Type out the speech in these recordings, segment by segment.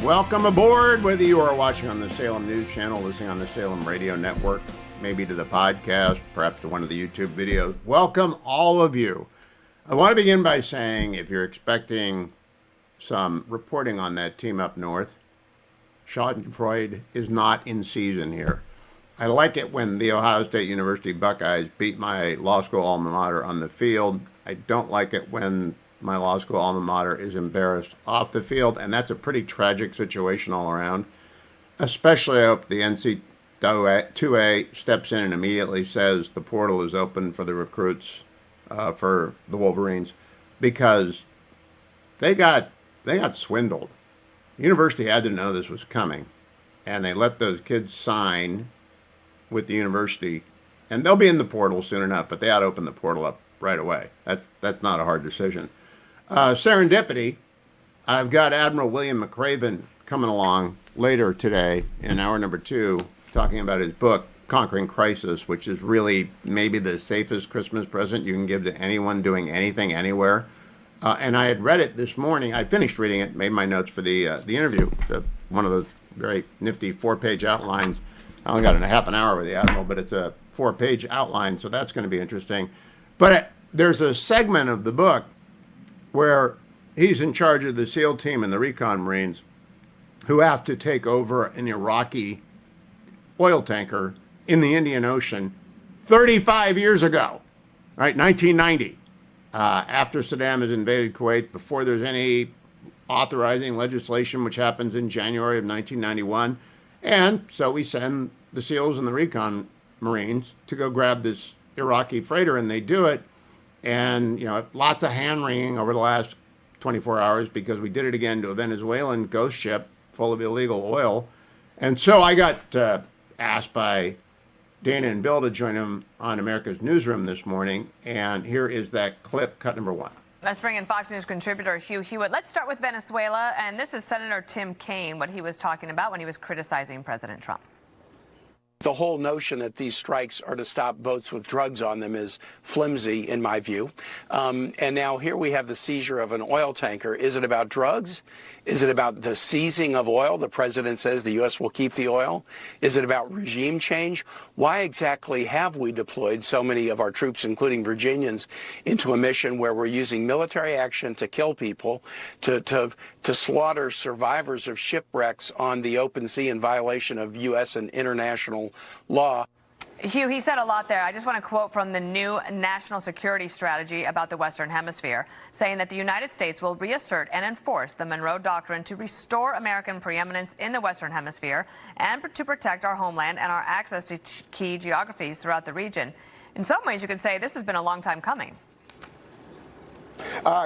Welcome aboard, whether you are watching on the Salem News Channel, listening on the Salem Radio Network, maybe to the podcast, perhaps to one of the YouTube videos. Welcome, all of you. I want to begin by saying, if you're expecting some reporting on that team up north, Schadenfreude is not in season here. I like it when the Ohio State University Buckeyes beat my law school alma mater on the field. I don't like it when my law school alma mater is embarrassed off the field, and that's a pretty tragic situation all around. Especially I hope the NC2A steps in and immediately says the portal is open for the recruits for the Wolverines, because they got swindled. The university had to know this was coming, and they let those kids sign with the university, and they'll be in the portal soon enough, but they ought to open the portal up right away. That's not a hard decision. Serendipity, I've got Admiral William McRaven coming along later today in hour number 2, talking about his book, Conquering Crisis, which is really maybe the safest Christmas present you can give to anyone doing anything anywhere. And I had read it this morning. I finished reading it, made my notes for the interview, one of those very nifty 4-page outlines. I only got in a half an hour with the Admiral, but it's a 4-page outline, so that's going to be interesting. But there's a segment of the book where he's in charge of the SEAL team and the recon Marines who have to take over an Iraqi oil tanker in the Indian Ocean 35 years ago, right, 1990, after Saddam has invaded Kuwait, before there's any authorizing legislation, which happens in January of 1991. And so we send the SEALs and the recon Marines to go grab this Iraqi freighter, and they do it. And, lots of hand-wringing over the last 24 hours because we did it again to a Venezuelan ghost ship full of illegal oil. And so I got asked by Dana and Bill to join him on America's Newsroom this morning. And here is that clip, cut number 1. Let's bring in Fox News contributor Hugh Hewitt. Let's start with Venezuela. And this is Senator Tim Kaine, what he was talking about when he was criticizing President Trump. The whole notion that these strikes are to stop boats with drugs on them is flimsy, in my view. And now here we have the seizure of an oil tanker. Is it about drugs? Is it about the seizing of oil? The president says the U.S. will keep the oil. Is it about regime change? Why exactly have we deployed so many of our troops, including Virginians, into a mission where we're using military action to kill people, to slaughter survivors of shipwrecks on the open sea in violation of U.S. and international law? Hugh, he said a lot there. I just want to quote from the new national security strategy about the Western Hemisphere, saying that the United States will reassert and enforce the Monroe Doctrine to restore American preeminence in the Western Hemisphere and to protect our homeland and our access to key geographies throughout the region. In some ways, you could say this has been a long time coming.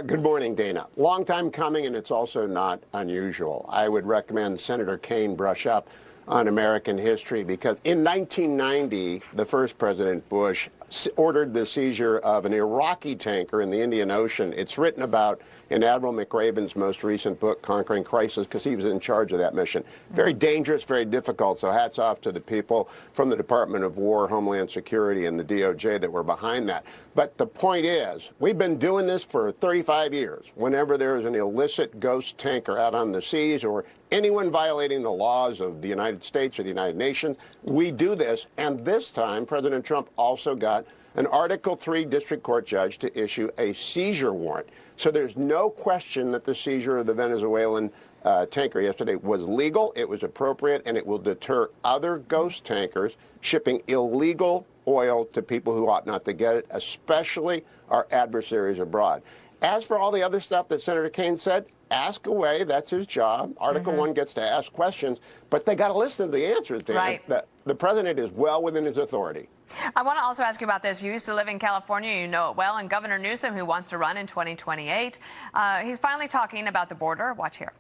Good morning, Dana. Long time coming, and it's also not unusual. I would recommend Senator Kaine brush up on American history, because in 1990, the first President Bush ordered the seizure of an Iraqi tanker in the Indian Ocean. It's written about in Admiral McRaven's most recent book, Conquering Crisis, because he was in charge of that mission. Very dangerous, very difficult, so hats off to the people from the Department of War, Homeland Security, and the DOJ that were behind that. But the point is, we've been doing this for 35 years. Whenever there is an illicit ghost tanker out on the seas or anyone violating the laws of the United States or the United Nations, we do this. And this time, President Trump also got an Article 3 district court judge to issue a seizure warrant. So there's no question that the seizure of the Venezuelan tanker yesterday was legal, it was appropriate, and it will deter other ghost tankers shipping illegal oil to people who ought not to get it, especially our adversaries abroad. As for all the other stuff that Senator Kaine said, ask away. That's his job. Article 1 gets to ask questions, but they got to listen to the answers. Right. The president is well within his authority. I want to also ask you about this. You used to live in California. You know it well. And Governor Newsom, who wants to run in 2028, he's finally talking about the border. Watch here.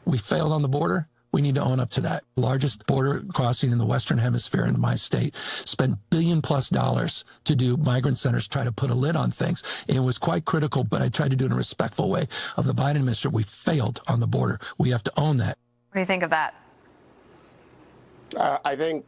We failed on the border. We need to own up to that. Largest border crossing in the Western Hemisphere in my state. Spent $1 billion+ to do migrant centers, try to put a lid on things. And it was quite critical, but I tried to do it in a respectful way of the Biden administration. We failed on the border. We have to own that. What do you think of that? I think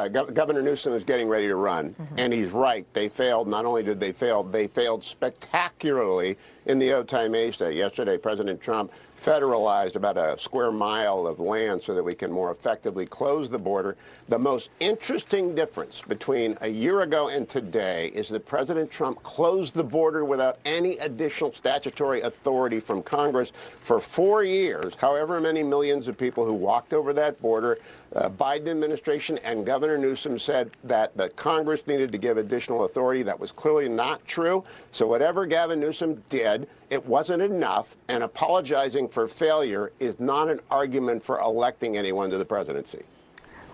Governor Newsom is getting ready to run, and he's right. They failed. Not only did they failed spectacularly in the Otay Mesa. Yesterday, President Trump federalized about a square mile of land so that we can more effectively close the border. The most interesting difference between a year ago and today is that President Trump closed the border without any additional statutory authority from Congress for 4 years. However many millions of people who walked over that border, Biden administration and Governor Newsom said that the Congress needed to give additional authority. That was clearly not true. So whatever Gavin Newsom did, it wasn't enough, and apologizing for failure is not an argument for electing anyone to the presidency.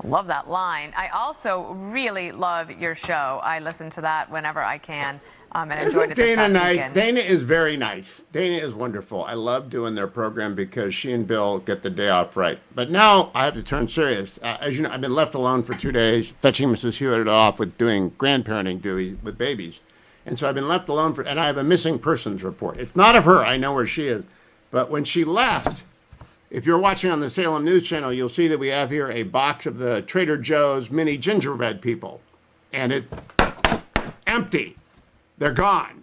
Love that line. I also really love your show. I listen to that whenever I can. And enjoyed it this Dana past nice? weekend. Dana is very nice. Dana is wonderful. I love doing their program because she and Bill get the day off right. But now I have to turn serious. As you know, I've been left alone for 2 days, fetching Mrs. Hewitt off with doing grandparenting duty with babies. And so I've been left alone and I have a missing persons report. It's not of her. I know where she is. But when she left, if you're watching on the Salem News Channel, you'll see that we have here a box of the Trader Joe's mini gingerbread people. And it's empty. They're gone.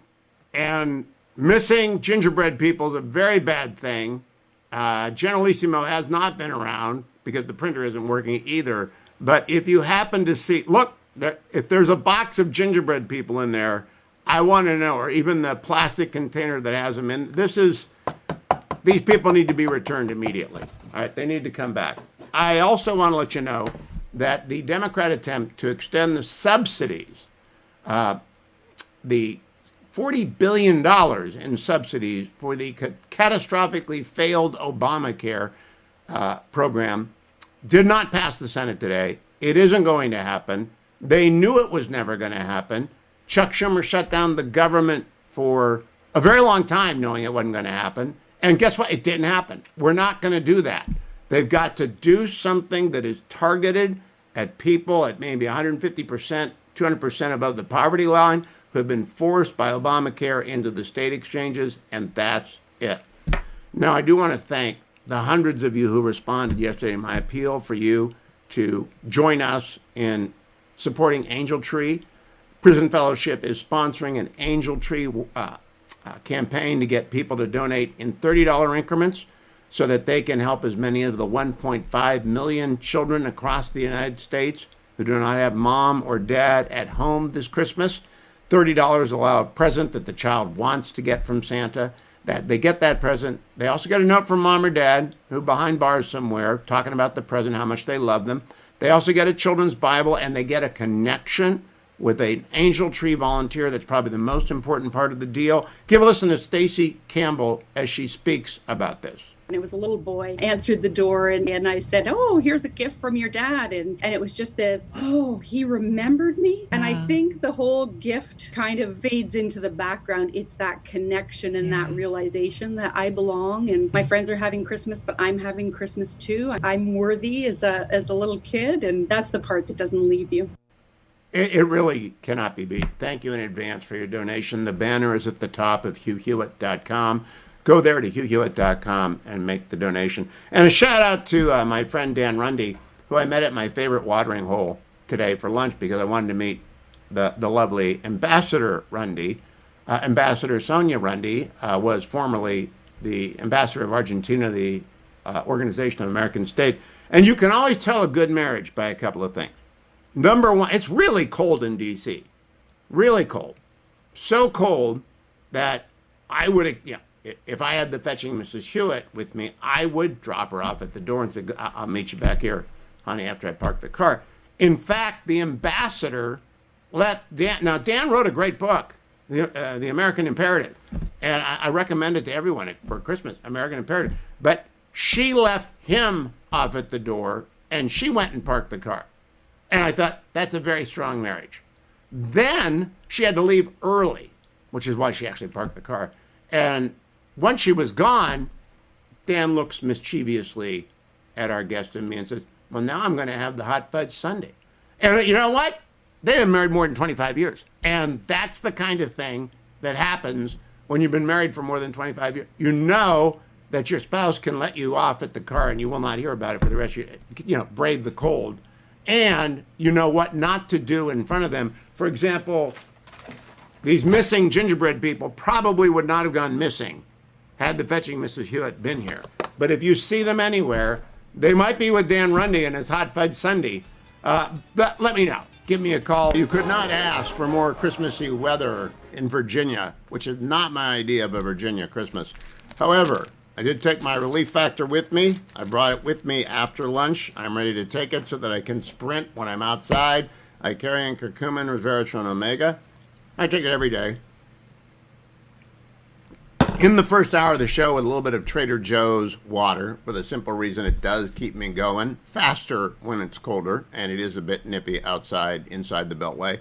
And missing gingerbread people is a very bad thing. Generalissimo has not been around because the printer isn't working either. But if you happen to see, look, if there's a box of gingerbread people in there, I want to know, or even the plastic container that has them in, these people need to be returned immediately. All right, they need to come back. I also want to let you know that the Democrat attempt to extend the subsidies, the $40 billion in subsidies for the catastrophically failed Obamacare program did not pass the Senate today. It isn't going to happen. They knew it was never going to happen. Chuck Schumer shut down the government for a very long time knowing it wasn't going to happen. And guess what? It didn't happen. We're not going to do that. They've got to do something that is targeted at people at maybe 150%, 200% above the poverty line who have been forced by Obamacare into the state exchanges, and that's it. Now, I do want to thank the hundreds of you who responded yesterday to my appeal for you to join us in supporting Angel Tree. Prison Fellowship is sponsoring an Angel Tree campaign to get people to donate in $30 increments so that they can help as many of the 1.5 million children across the United States who do not have mom or dad at home this Christmas. $30 allow a present that the child wants to get from Santa, that they get that present. They also get a note from mom or dad who are behind bars somewhere talking about the present, how much they love them. They also get a children's Bible, and they get a connection with an Angel Tree volunteer. That's probably the most important part of the deal. Give a listen to Stacey Campbell as she speaks about this. And it was a little boy answered the door and I said, "Oh, here's a gift from your dad." And it was just this, oh, he remembered me. And I think the whole gift kind of fades into the background. It's that connection and that realization that I belong and my friends are having Christmas, but I'm having Christmas too. I'm worthy as a little kid. And that's the part that doesn't leave you. It really cannot be beat. Thank you in advance for your donation. The banner is at the top of HughHewitt.com. Go there to HughHewitt.com and make the donation. And a shout out to my friend Dan Rundy, who I met at my favorite watering hole today for lunch because I wanted to meet the lovely Ambassador Rundy. Ambassador Sonia Rundy was formerly the ambassador of Argentina, the Organization of American States. And you can always tell a good marriage by a couple of things. Number one, it's really cold in D.C. Really cold. So cold that I would, if I had the fetching Mrs. Hewitt with me, I would drop her off at the door and say, "I'll meet you back here, honey, after I park the car." In fact, the ambassador left Dan. Now, Dan wrote a great book, The American Imperative, and I recommend it to everyone for Christmas, American Imperative. But she left him off at the door, and she went and parked the car. And I thought, that's a very strong marriage. Then she had to leave early, which is why she actually parked the car. And once she was gone, Dan looks mischievously at our guest and me and says, "Well, now I'm going to have the hot fudge sundae." And you know what? They've been married more than 25 years. And that's the kind of thing that happens when you've been married for more than 25 years. You know that your spouse can let you off at the car and you will not hear about it for the rest of your, brave the cold. And you know what not to do in front of them. For example, these missing gingerbread people probably would not have gone missing had the fetching Mrs. Hewitt been here. but if you see them anywhere, they might be with Dan Runde and his Hot Fudge Sundae. But let me know. Give me a call. You could not ask for more Christmassy weather in Virginia, which is not my idea of a Virginia Christmas. However, I did take my Relief Factor with me. I brought it with me after lunch. I'm ready to take it so that I can sprint when I'm outside. I carry in curcumin, resveratrol, omega. I take it every day. In the first hour of the show with a little bit of Trader Joe's water, for the simple reason it does keep me going faster when it's colder, and it is a bit nippy outside, inside the Beltway.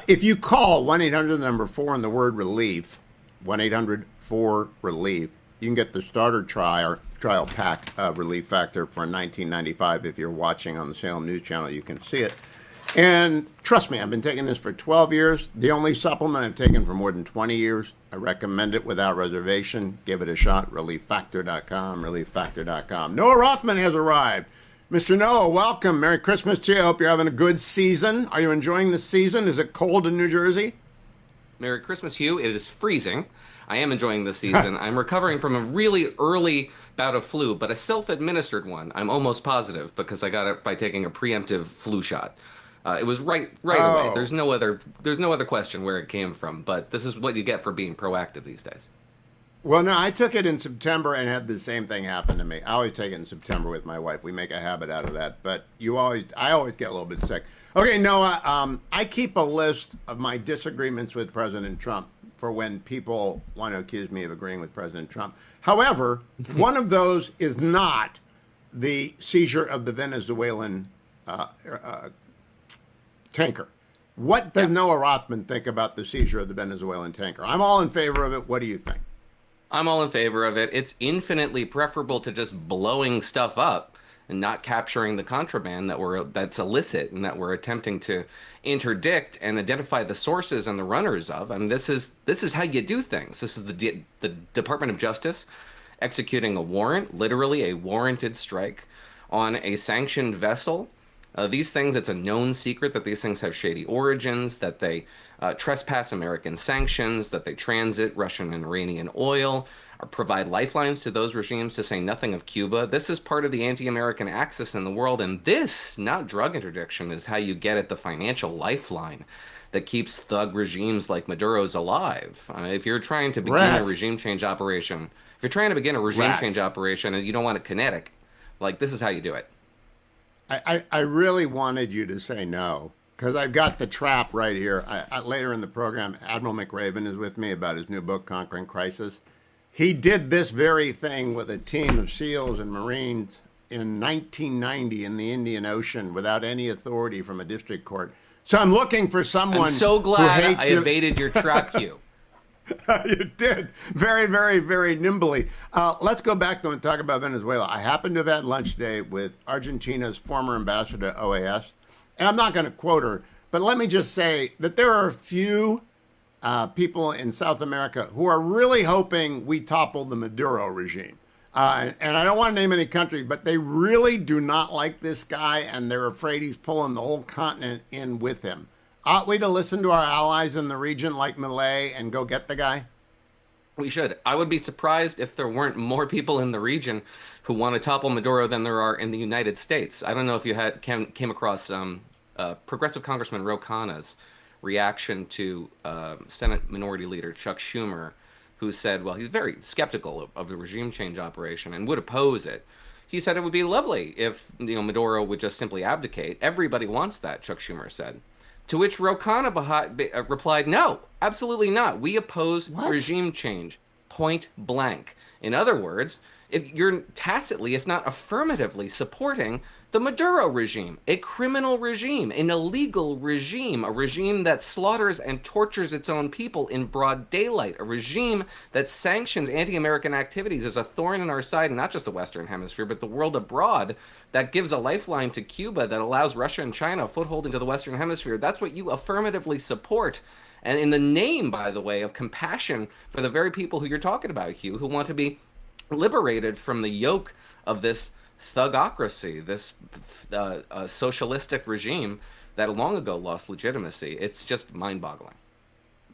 If you call 1-800-4 and the word relief, 1-800-4-RELIEF, you can get the starter trial pack Relief Factor for $19.95. If you're watching on the Salem News Channel, you can see it. And trust me, I've been taking this for 12 years. The only supplement I've taken for more than 20 years. I recommend it without reservation. Give it a shot. ReliefFactor.com, ReliefFactor.com. Noah Rothman has arrived. Mr. Noah, welcome. Merry Christmas to you. I hope you're having a good season. Are you enjoying the season? Is it cold in New Jersey? Merry Christmas, Hugh. It is freezing. I am enjoying the season. I'm recovering from a really early bout of flu, but a self-administered one. I'm almost positive because I got it by taking a preemptive flu shot. It was right away. There's no other question where it came from, but this is what you get for being proactive these days. Well, no, I took it in September and had the same thing happen to me. I always take it in September with my wife. We make a habit out of that, but I always get a little bit sick. Okay, Noah, I keep a list of my disagreements with President Trump for when people want to accuse me of agreeing with President Trump. However, one of those is not the seizure of the Venezuelan tanker. What does Noah Rothman think about the seizure of the Venezuelan tanker? I'm all in favor of it. What do you think? I'm all in favor of it. It's infinitely preferable to just blowing stuff up and not capturing the contraband that's illicit and that we're attempting to interdict and identify the sources and the runners of. I mean, this is how you do things. This is the Department of Justice executing a warrant, literally a warranted strike on a sanctioned vessel. These things, it's a known secret that these things have shady origins, that they trespass American sanctions, that they transit Russian and Iranian oil, or provide lifelines to those regimes, to say nothing of Cuba. This is part of the anti-American axis in the world, and this, not drug interdiction, is how you get at the financial lifeline that keeps thug regimes like Maduro's alive. If you're trying to begin a regime change operation, and you don't want it kinetic, like, this is how you do it. I really wanted you to say no, because I've got the trap right here. Later in the program, Admiral McRaven is with me about his new book, Conquering Crisis. He did this very thing with a team of SEALs and Marines in 1990 in the Indian Ocean without any authority from a district court. So I'm looking for someone. I'm so glad who hates I evaded your trap, Hugh. You did. Very, very, very nimbly. Let's go back, though, and talk about Venezuela. I happened to have had lunch today with Argentina's former ambassador to OAS. And I'm not going to quote her, but let me just say that there are a few people in South America who are really hoping we topple the Maduro regime. And I don't want to name any country, but they really do not like this guy, and they're afraid he's pulling the whole continent in with him. Ought we to listen to our allies in the region like Milei and go get the guy? We should. I would be surprised if there weren't more people in the region who want to topple Maduro than there are in the United States. I don't know if you came across Progressive Congressman Ro Khanna's reaction to Senate Minority Leader Chuck Schumer, who said, well, he's very skeptical of the regime change operation and would oppose it. He said it would be lovely if Maduro would just simply abdicate. Everybody wants that, Chuck Schumer said. To which Ro Khanna replied, no, absolutely not. We oppose regime change, point blank. In other words, if you're tacitly, if not affirmatively, supporting the Maduro regime, a criminal regime, an illegal regime, a regime that slaughters and tortures its own people in broad daylight, a regime that sanctions anti-American activities as a thorn in our side, not just the Western Hemisphere, but the world abroad, that gives a lifeline to Cuba, that allows Russia and China a foothold into the Western Hemisphere. That's what you affirmatively support. And in the name, by the way, of compassion for the very people who you're talking about, Hugh, who want to be liberated from the yoke of this thugocracy, this socialistic regime that long ago lost legitimacy. It's just mind-boggling.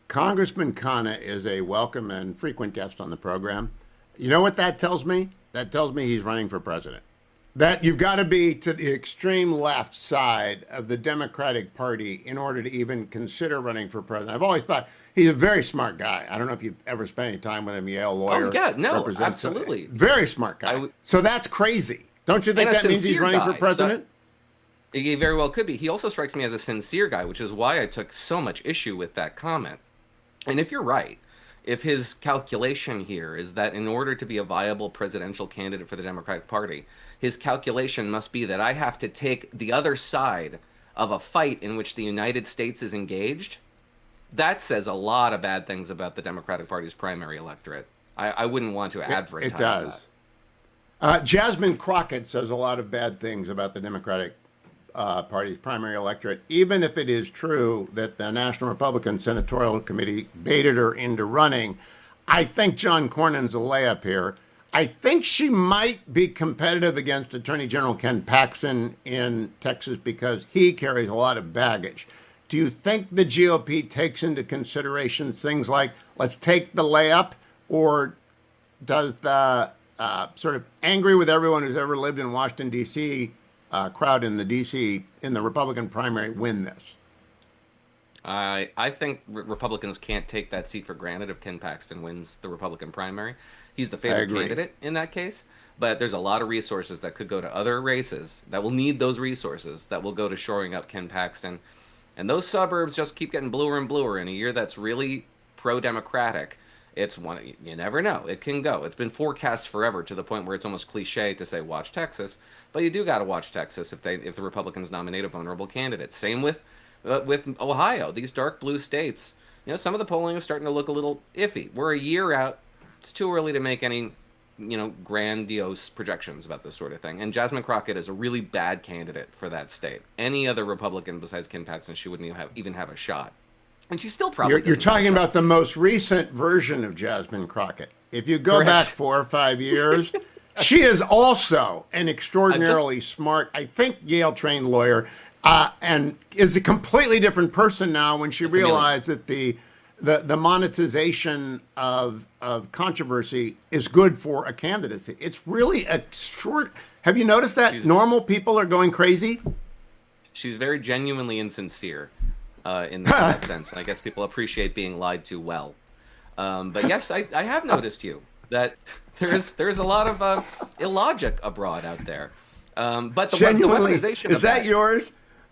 Congressman Khanna is a welcome and frequent guest on the program. You know what that tells me? that tells me he's running for president. That you've got to be to the extreme left side of the Democratic Party in order to even consider running for president. I've always thought he's a very smart guy. I don't know if you've ever spent any time with him, Yale lawyer. Oh, yeah, no, absolutely. Very smart guy. So that's crazy. Don't you think that means he's running for president? So he very well could be. He also strikes me as a sincere guy, which is why I took so much issue with that comment. And if you're right, if his calculation here is that in order to be a viable presidential candidate for the Democratic Party, his calculation must be that I have to take the other side of a fight in which the United States is engaged, that says a lot of bad things about the Democratic Party's primary electorate. I wouldn't want to advertise it does. That. Jasmine Crockett says a lot of bad things about the Democratic Party's primary electorate, even if it is true that the National Republican Senatorial Committee baited her into running. I think John Cornyn's a layup here. I think she might be competitive against Attorney General Ken Paxton in Texas because he carries a lot of baggage. Do you think the GOP takes into consideration things like, let's take the layup, or does the sort of angry with everyone who's ever lived in Washington, D.C. Crowd in the Republican primary win this? I think Republicans can't take that seat for granted if Ken Paxton wins the Republican primary. He's the favorite candidate in that case, but there's a lot of resources that could go to other races that will need those resources that will go to shoring up Ken Paxton. And those suburbs just keep getting bluer and bluer. In a year that's really pro-democratic, it's one, you never know. It can go. It's been forecast forever to the point where it's almost cliche to say watch Texas, but you do got to watch Texas if the Republicans nominate a vulnerable candidate. Same with Ohio. These dark blue states, some of the polling is starting to look a little iffy. We're a year out. It's too early to make any, grandiose projections about this sort of thing. And Jasmine Crockett is a really bad candidate for that state. Any other Republican besides Ken Paxton, she wouldn't even have a shot. And she's still probably... You're talking about the most recent version of Jasmine Crockett. If you go back 4 or 5 years, she is also an extraordinarily smart, I think, Yale-trained lawyer, and is a completely different person now when she realized that the monetization of controversy is good for a candidacy. It's really a short... Have you noticed that normal people are going crazy? She's very genuinely insincere. In that sense. And I guess people appreciate being lied to well. But yes, I have noticed that there's a lot of illogic abroad out there. But the weaponization is that yours?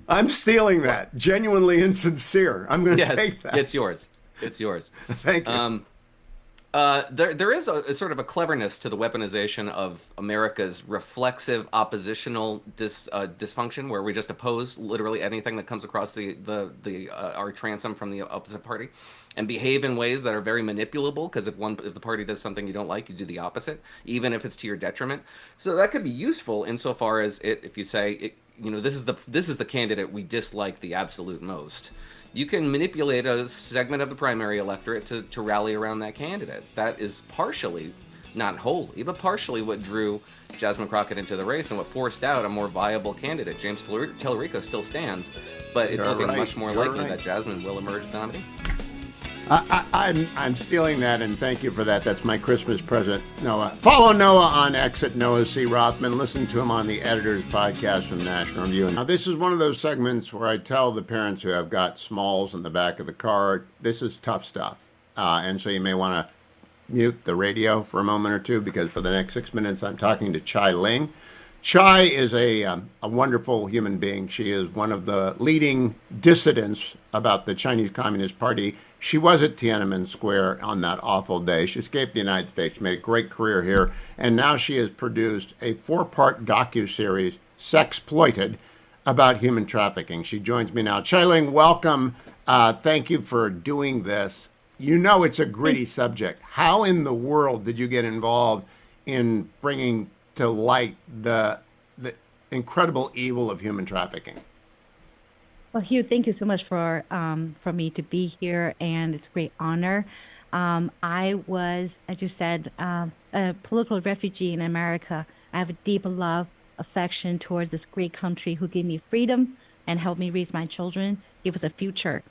I'm stealing that. Genuinely insincere. I'm going to take that. It's yours. It's yours. Thank you. There is a sort of a cleverness to the weaponization of America's reflexive oppositional dysfunction, where we just oppose literally anything that comes across our transom from the opposite party, and behave in ways that are very manipulable. Because if the party does something you don't like, you do the opposite, even if it's to your detriment. So that could be useful insofar as if you say, this is the candidate we dislike the absolute most. You can manipulate a segment of the primary electorate to rally around that candidate. That is partially, not wholly, but partially what drew Jasmine Crockett into the race and what forced out a more viable candidate. James Tellerico still stands, but it's looking much more likely that Jasmine will emerge the nominee. I'm stealing that, and thank you for that. That's my Christmas present, Noah. Follow Noah on X at Noah C. Rothman. Listen to him on the Editor's Podcast from National Review. Now, this is one of those segments where I tell the parents who have got smalls in the back of the car, this is tough stuff. And so you may want to mute the radio for a moment or two, because for the next 6 minutes, I'm talking to Chai Ling. Chai is a wonderful human being. She is one of the leading dissidents about the Chinese Communist Party. She was at Tiananmen Square on that awful day. She escaped the United States. She made a great career here. And now she has produced a 4-part docuseries, Sexploited, about human trafficking. She joins me now. Chai Ling, welcome. Thank you for doing this. It's a gritty subject. How in the world did you get involved in bringing to light the incredible evil of human trafficking? Well, Hugh, thank you so much for me to be here, and it's a great honor. I was, as you said, a political refugee in America. I have a deep love, affection towards this great country who gave me freedom and helped me raise my children, give us a future.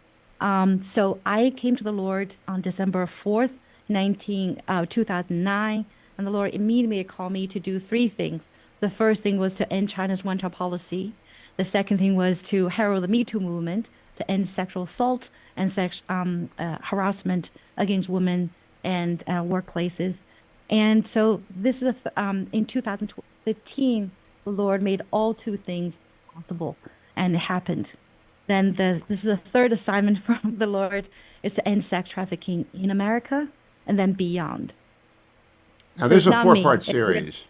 So I came to the Lord on December 4th, 2009. and the Lord immediately called me to do three things. The first thing was to end China's one-child policy. The second thing was to herald the Me Too movement to end sexual assault and harassment against women and workplaces. And so this is in 2015, the Lord made all two things possible, and it happened. Then this is the third assignment from the Lord, is to end sex trafficking in America and then beyond. Now, this is a not four-part me. series.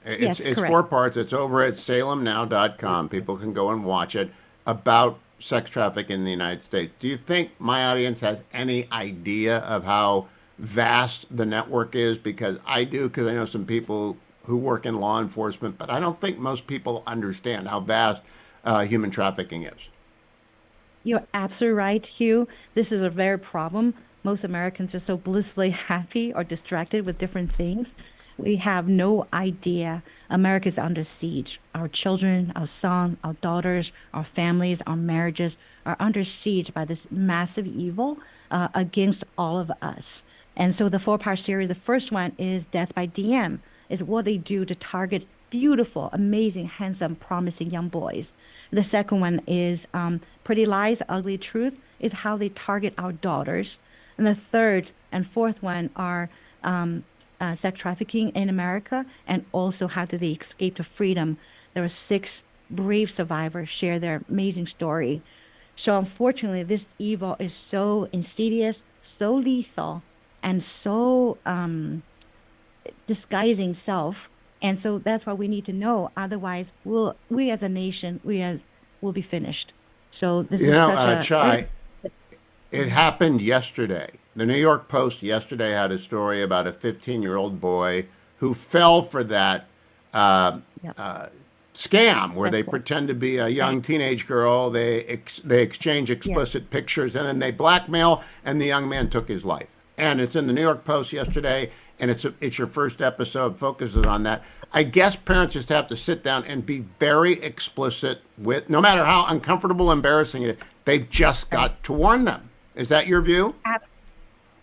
Yes, It's correct. 4 parts. It's over at salemnow.com. People can go and watch it, about sex trafficking in the United States. Do you think my audience has any idea of how vast the network is? Because I do, because I know some people who work in law enforcement, but I don't think most people understand how vast human trafficking is. You're absolutely right, Hugh. This is a very problem. Most Americans are so blissfully happy or distracted with different things. We have no idea America's under siege. Our children, our sons, our daughters, our families, our marriages are under siege by this massive evil against all of us. And so the four-part series, the first one is Death by DM, is what they do to target beautiful, amazing, handsome, promising young boys. The second one is Pretty Lies, Ugly Truth, is how they target our daughters. And the third and fourth one are sex trafficking in America, and also how do they escape to freedom. There are 6 brave survivors share their amazing story. So unfortunately, this evil is so insidious, so lethal, and so disguising self. And so that's what we need to know. Otherwise, we as a nation, will be finished. So this is such a... Chai, it happened yesterday. The New York Post yesterday had a story about a 15-year-old boy who fell for that scam where they pretend to be a young teenage girl. They exchange explicit pictures, and then they blackmail, and the young man took his life. And it's in the New York Post yesterday, and it's your first episode, focuses on that. I guess parents just have to sit down and be very explicit with, no matter how uncomfortable, embarrassing it, they've just got to warn them. Is that your view?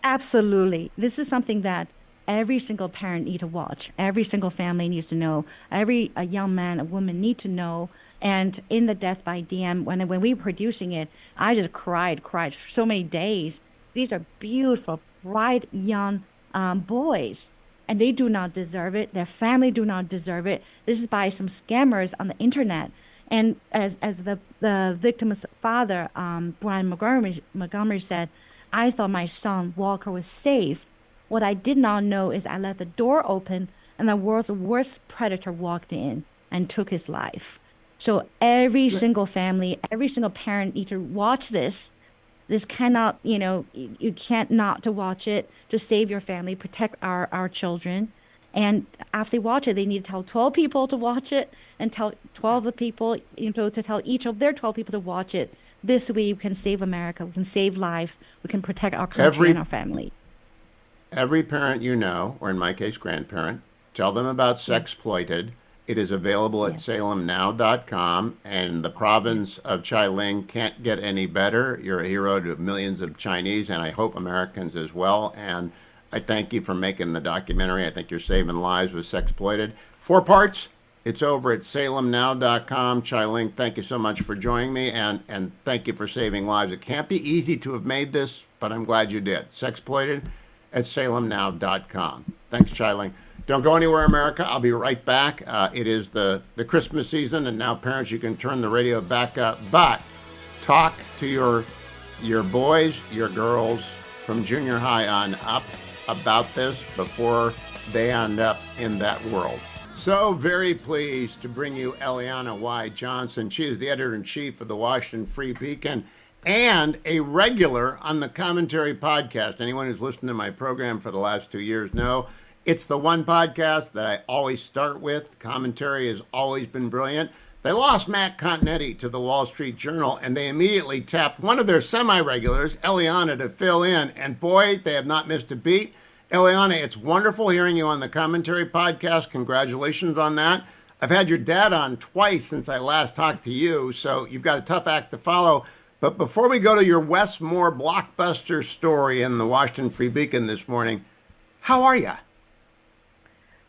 Absolutely. This is something that every single parent need to watch. Every single family needs to know. Every young man, a woman need to know. And in the Death by DM, when we were producing it, I just cried for so many days. These are beautiful, bright, young boys, and they do not deserve it. Their family do not deserve it. This is by some scammers on the internet. And as the victim's father, Brian Montgomery said, I thought my son Walker was safe. What I did not know is I let the door open and the world's worst predator walked in and took his life. So every single family, every single parent need to watch this. This cannot, you can't not to watch it, to save your family, protect our children. And after they watch it, they need to tell 12 people to watch it and tell 12 the people, to tell each of their 12 people to watch it. This way we can save America, we can save lives, we can protect our country and our family. Every parent you know, or in my case, grandparent, tell them about Sexploited. It is available at salemnow.com, and the province of Chai Ling can't get any better. You're a hero to millions of Chinese, and I hope Americans as well. And I thank you for making the documentary. I think you're saving lives with Sexploited. 4 parts. It's over at salemnow.com. Chai Ling, thank you so much for joining me, and thank you for saving lives. It can't be easy to have made this, but I'm glad you did. Sexploited at salemnow.com. Thanks, Chai Ling. Don't go anywhere, America. I'll be right back. It is the Christmas season, and now, parents, you can turn the radio back up. But talk to your boys, your girls from junior high on up about this before they end up in that world. So very pleased to bring you Eliana Y. Johnson. She is the editor-in-chief of the Washington Free Beacon and a regular on the Commentary podcast. Anyone who's listened to my program for the last 2 years know it's the one podcast that I always start with. Commentary has always been brilliant. They lost Matt Continetti to the Wall Street Journal, and they immediately tapped one of their semi-regulars, Eliana, to fill in. And boy, they have not missed a beat. Eliana, it's wonderful hearing you on the Commentary podcast. Congratulations on that. I've had your dad on twice since I last talked to you, so you've got a tough act to follow. But before we go to your Wes Moore blockbuster story in the Washington Free Beacon this morning, how are you?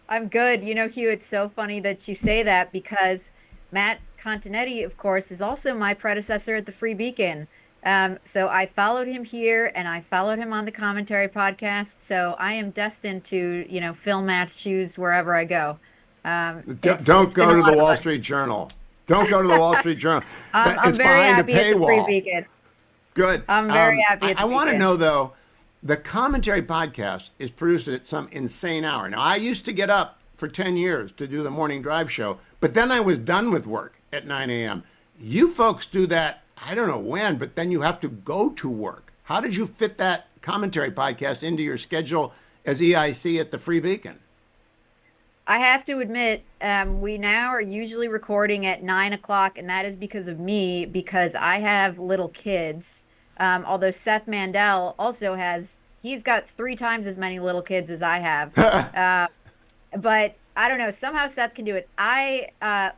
I'm good. Hugh, it's so funny that you say that because Matt Continetti, of course, is also my predecessor at the Free Beacon. So I followed him here and I followed him on the commentary podcast. So I am destined to, fill Matt's shoes wherever I go. Don't it's been go a to lot the of Wall fun. Street Journal. Don't go to the Wall Street Journal. I'm It's very behind a happy at the Free paywall. Beacon. Good. I'm very happy at the I want to Beacon. know, though, the commentary podcast is produced at some insane hour. Now, I used to get up for 10 years to do the morning drive show, but then I was done with work at 9 a.m. You folks do that, I don't know when, but then you have to go to work. How did you fit that commentary podcast into your schedule as EIC at the Free Beacon? I have to admit, we now are usually recording at 9 o'clock, and that is because of me, because I have little kids. Although Seth Mandel also he's got 3 times as many little kids as I have. But I don't know, somehow Seth can do it. I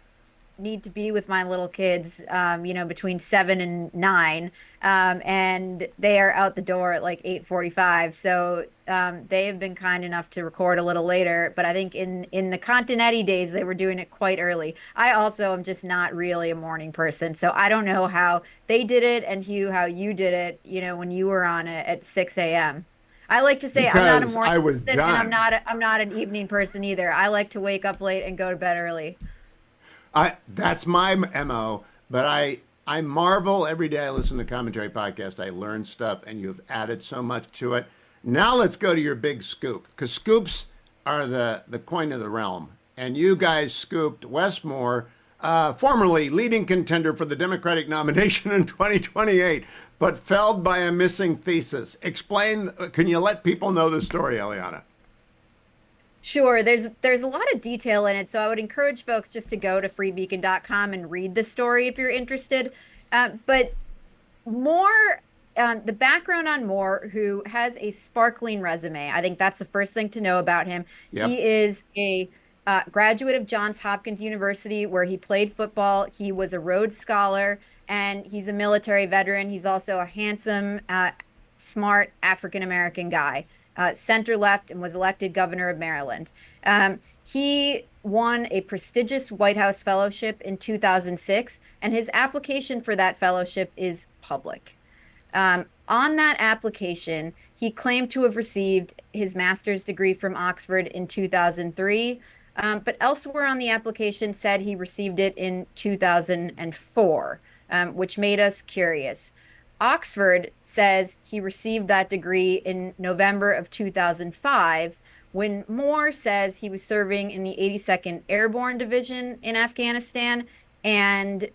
need to be with my little kids, between 7 and 9, and they are out the door at like 8:45. So they have been kind enough to record a little later. But I think in the Continetti days, they were doing it quite early. I also am just not really a morning person, so I don't know how they did it, and Hugh, how you did it. When you were on it at 6 a.m. I like to say I'm not a Because morning I was person, and done. I'm not an evening person either. I like to wake up late and go to bed early. That's my MO, but I marvel every day I listen to the commentary podcast. I learn stuff, and you've added so much to it. Now let's go to your big scoop, because scoops are the coin of the realm. And you guys scooped Wes Moore, formerly leading contender for the Democratic nomination in 2028, but felled by a missing thesis. Can you let people know the story, Eliana? Sure, there's a lot of detail in it, so I would encourage folks just to go to freebeacon.com and read the story if you're interested. But Moore, the background on Moore, who has a sparkling resume, I think that's the first thing to know about him. Yep. He is a graduate of Johns Hopkins University, where he played football. He was a Rhodes Scholar, and he's a military veteran. He's also a handsome, smart African-American guy. Center left, and was elected governor of Maryland. He won a prestigious White House fellowship in 2006, and his application for that fellowship is public. On that application, he claimed to have received his master's degree from Oxford in 2003, but elsewhere on the application said he received it in 2004, which made us curious. Oxford says he received that degree in November of 2005, when Moore says he was serving in the 82nd Airborne Division in Afghanistan, and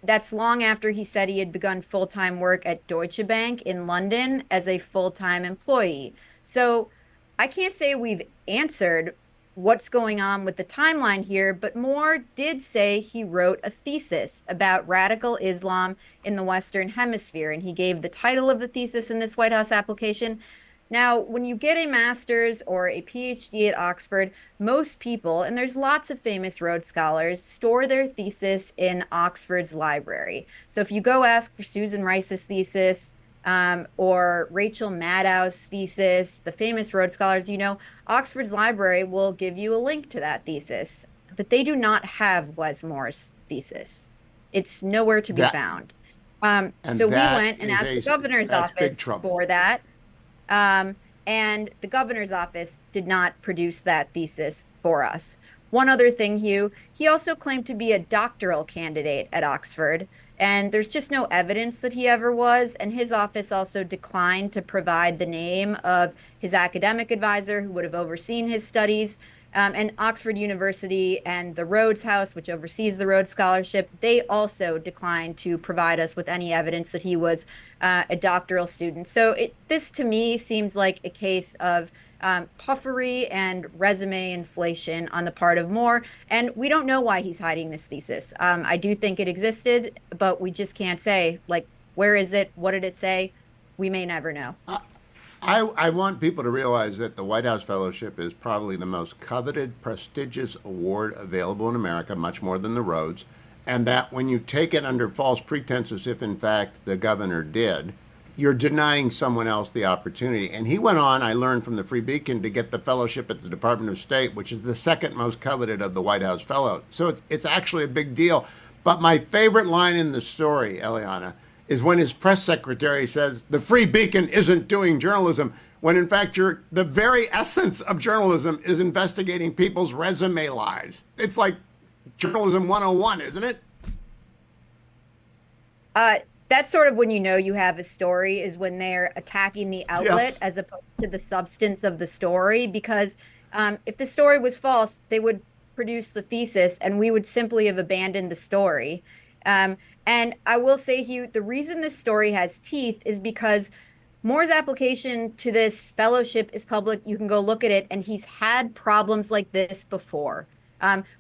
that's long after he said he had begun full-time work at Deutsche Bank in London as a full-time employee. So I can't say we've answered what's going on with the timeline here, but Moore did say he wrote a thesis about radical Islam in the Western Hemisphere, and he gave the title of the thesis in this White House application. Now, when you get a master's or a PhD at Oxford, most people, and there's lots of famous Rhodes Scholars, store their thesis in Oxford's library. So if you go ask for Susan Rice's thesis, or Rachel Maddow's thesis, the famous Rhodes Scholars, Oxford's library will give you a link to that thesis, but they do not have Wes Moore's thesis. It's nowhere to be found. So we went and asked the governor's office for that. And the governor's office did not produce that thesis for us. One other thing, Hugh, he also claimed to be a doctoral candidate at Oxford, and there's just no evidence that he ever was. And his office also declined to provide the name of his academic advisor who would have overseen his studies. And Oxford University and the Rhodes House, which oversees the Rhodes Scholarship, they also declined to provide us with any evidence that he was a doctoral student. So this to me seems like a case of puffery and resume inflation on the part of Moore. And we don't know why he's hiding this thesis. I do think it existed, but we just can't say, where is it? What did it say? We may never know. I want people to realize that the White House Fellowship is probably the most coveted, prestigious award available in America, much more than the Rhodes, and that when you take it under false pretenses, if in fact the governor did, you're denying someone else the opportunity. And he went on, I learned from the Free Beacon, to get the fellowship at the Department of State, which is the second most coveted of the White House fellows. So it's actually a big deal. But my favorite line in the story, Eliana, is when his press secretary says, the Free Beacon isn't doing journalism, when in fact the very essence of journalism is investigating people's resume lies. It's like journalism 101, isn't it? That's sort of when you know you have a story, is when they're attacking the outlet as opposed to the substance of the story. Because if the story was false, they would produce the thesis and we would simply have abandoned the story. And I will say, Hugh, the reason this story has teeth is because Moore's application to this fellowship is public. You can go look at it, and he's had problems like this before.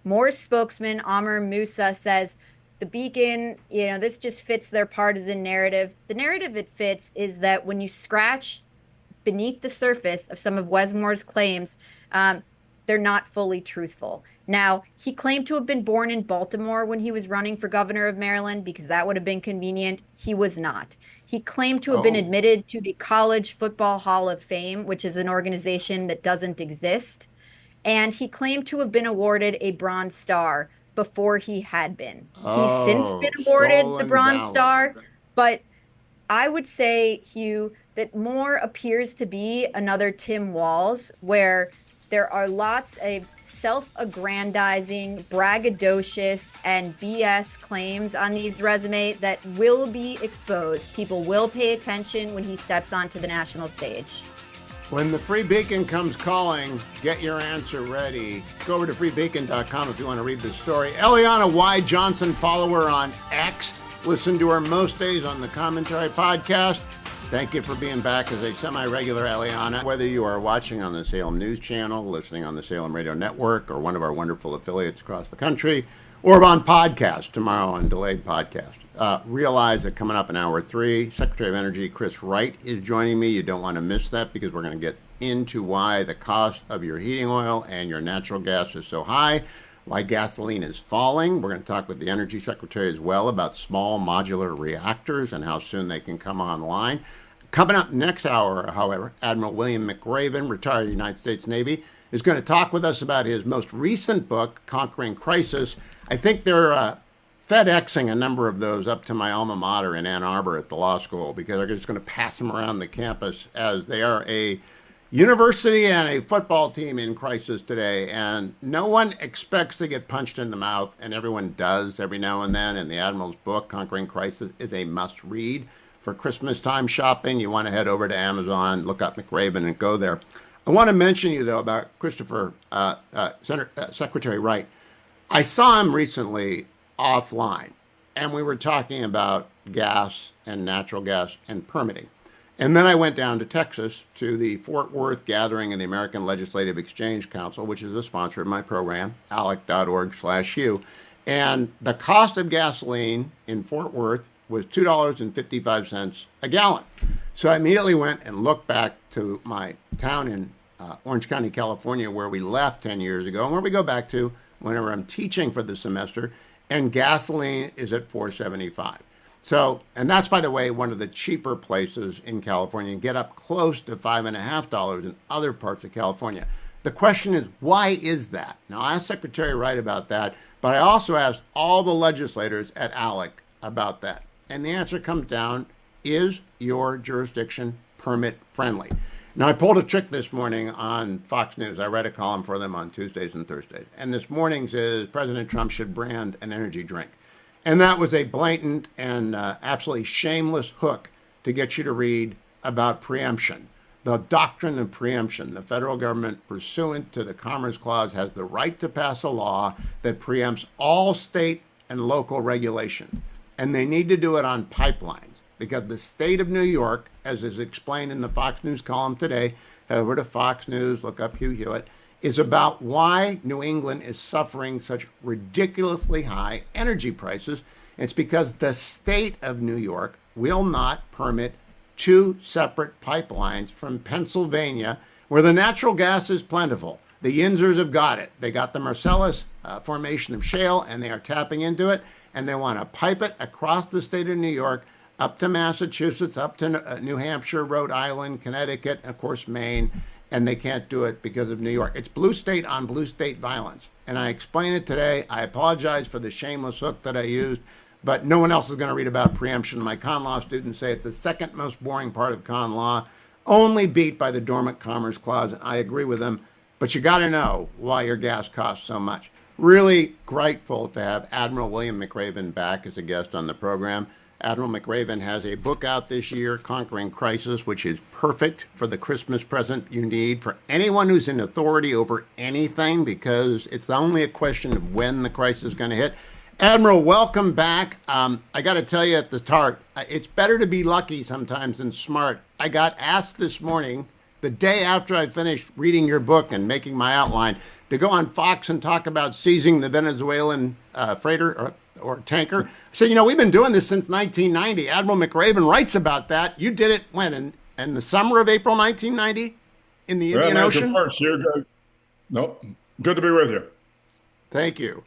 Moore's spokesman, Amr Musa, says the Beacon, this just fits their partisan narrative. The narrative it fits is that when you scratch beneath the surface of some of Wes Moore's claims, they're not fully truthful. Now, he claimed to have been born in Baltimore when he was running for governor of Maryland because that would have been convenient. He was not. He claimed to have been admitted to the College Football Hall of Fame, which is an organization that doesn't exist. And he claimed to have been awarded a Bronze Star before he had been. He's since been awarded the Bronze Star. But I would say, Hugh, that Moore appears to be another Tim Walz, where there are lots of self-aggrandizing, braggadocious, and BS claims on these resumes that will be exposed. People will pay attention when he steps onto the national stage. When the Free Beacon comes calling, get your answer ready. Go over to freebeacon.com if you want to read the story. Eliana Y. Johnson, follow her on X. Listen to her most days on the Commentary Podcast. Thank you for being back as a semi-regular, Eliana. Whether you are watching on the Salem News Channel, listening on the Salem Radio Network, or one of our wonderful affiliates across the country, or on podcast tomorrow on Delayed Podcast. Realize that coming up in hour 3, Secretary of Energy Chris Wright is joining me. You don't want to miss that because we're going to get into why the cost of your heating oil and your natural gas is so high, why gasoline is falling. We're going to talk with the Energy Secretary as well about small modular reactors and how soon they can come online. Coming up next hour, however, Admiral William McRaven, retired United States Navy, is going to talk with us about his most recent book, Conquering Crisis. I think they're FedExing a number of those up to my alma mater in Ann Arbor at the law school because they're just going to pass them around the campus as they are a university and a football team in crisis today. And no one expects to get punched in the mouth, and everyone does every now and then. And the Admiral's book, Conquering Crisis, is a must-read. For Christmas time shopping, you want to head over to Amazon, look up McRaven, and go there. I want to mention you, though, about Christopher, Secretary Wright. I saw him recently offline, and we were talking about gas and natural gas and permitting. And then I went down to Texas to the Fort Worth gathering of the American Legislative Exchange Council, which is a sponsor of my program, alec.org/Hugh. And the cost of gasoline in Fort Worth was $2.55 a gallon. So I immediately went and looked back to my town in Orange County, California, where we left 10 years ago, and where we go back to whenever I'm teaching for the semester, and gasoline is at $4.75. So, and that's, by the way, one of the cheaper places in California. You get up close to $5.50 in other parts of California. The question is, why is that? Now, I asked Secretary Wright about that, but I also asked all the legislators at ALEC about that. And the answer comes down, is your jurisdiction permit friendly? Now, I pulled a trick this morning on Fox News. I read a column for them on Tuesdays and Thursdays. And this morning's is President Trump should brand an energy drink. And that was a blatant and absolutely shameless hook to get you to read about preemption. The doctrine of preemption. The federal government, pursuant to the Commerce Clause, has the right to pass a law that preempts all state and local regulation. And they need to do it on pipelines because the state of New York, as is explained in the Fox News column today, head over to Fox News, look up Hugh Hewitt, is about why New England is suffering such ridiculously high energy prices. It's because the state of New York will not permit 2 separate pipelines from Pennsylvania, where the natural gas is plentiful. The Yinzers have got it. They got the Marcellus formation of shale, and they are tapping into it, and they want to pipe it across the state of New York up to Massachusetts, up to New Hampshire, Rhode Island, Connecticut, and of course, Maine, and they can't do it because of New York. It's blue state on blue state violence. And I explained it today. I apologize for the shameless hook that I used, but no one else is going to read about preemption. My con law students say it's the second most boring part of con law, only beat by the Dormant Commerce Clause. And I agree with them, but you got to know why your gas costs so much. Really grateful to have Admiral William McRaven back as a guest on the program. Admiral McRaven has a book out this year, Conquering Crisis, which is perfect for the Christmas present you need for anyone who's in authority over anything, because it's only a question of when the crisis is going to hit. Admiral, welcome back. I got to tell you at the start, it's better to be lucky sometimes than smart. I got asked this morning, the day after I finished reading your book and making my outline, to go on Fox and talk about seizing the Venezuelan freighter or tanker. I said, we've been doing this since 1990. Admiral McRaven writes about that. You did it when? In the summer of April 1990 in the Indian Ocean? Nope. Good to be with you. Thank you.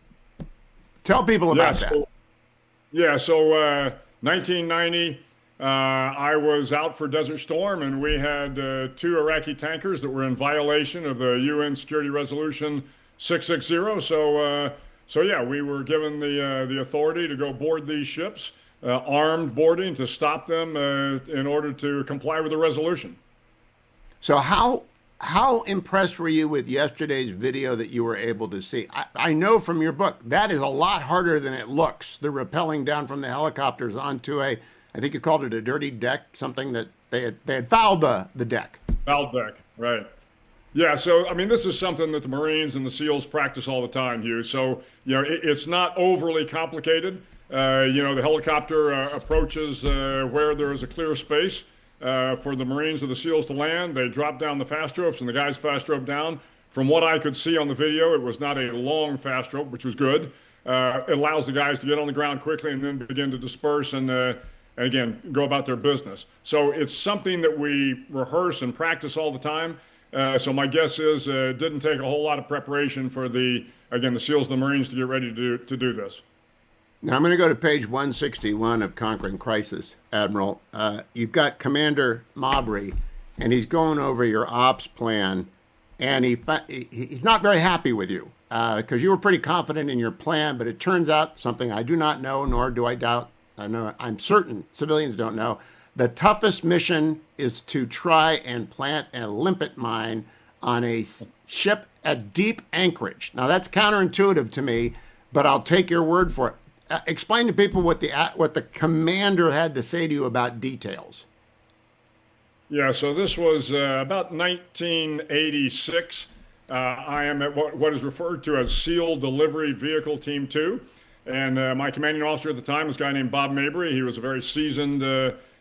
Tell people about that. So 1990, I was out for Desert Storm, and we had 2 Iraqi tankers that were in violation of the UN Security Resolution 660. So yeah, we were given the authority to go board these ships, armed boarding to stop them in order to comply with the resolution. So how impressed were you with yesterday's video that you were able to see? I know from your book that is a lot harder than it looks. The rappelling down from the helicopters onto I think you called it a dirty deck, something that they had fouled the deck. Fouled deck, right. Yeah, so, this is something that the Marines and the SEALs practice all the time, Hugh. So, it's not overly complicated. The helicopter approaches where there is a clear space for the Marines or the SEALs to land. They drop down the fast ropes, and the guys fast rope down. From what I could see on the video, it was not a long fast rope, which was good. It allows the guys to get on the ground quickly and then begin to disperse and again, go about their business. So it's something that we rehearse and practice all the time. So my guess is it didn't take a whole lot of preparation for the SEALs and the Marines to get ready to do this. Now I'm going to go to page 161 of Conquering Crisis, Admiral. You've got Commander Mabry, and he's going over your ops plan, and he's not very happy with you because you were pretty confident in your plan, but it turns out something I do not know, nor do I doubt. I'm certain civilians don't know. The toughest mission is to try and plant a limpet mine on a ship at deep anchorage. Now, that's counterintuitive to me, but I'll take your word for it. Explain to people what the commander had to say to you about details. Yeah, so this was about 1986. I am at what is referred to as SEAL Delivery Vehicle Team 2. And my commanding officer at the time was a guy named Bob Mabry. He was a very seasoned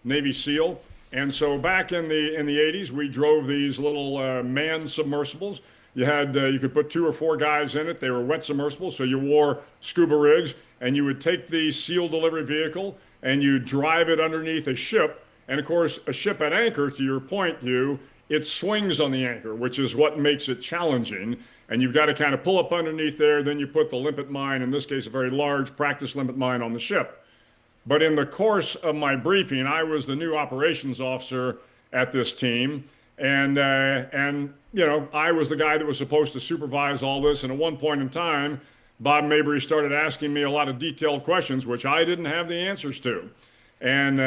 Navy SEAL. And so back in the 80s, we drove these little manned submersibles. You could put 2 or 4 guys in it. They were wet submersibles, so you wore scuba rigs, and you would take the SEAL delivery vehicle and you drive it underneath a ship. And of course, a ship at anchor, to your point, Hugh, it swings on the anchor, which is what makes it challenging. And you've got to kind of pull up underneath there. Then you put the limpet mine, in this case, a very large practice limpet mine, on the ship. But in the course of my briefing, I was the new operations officer at this team. And I was the guy that was supposed to supervise all this. And at one point in time, Bob Mabry started asking me a lot of detailed questions, which I didn't have the answers to. And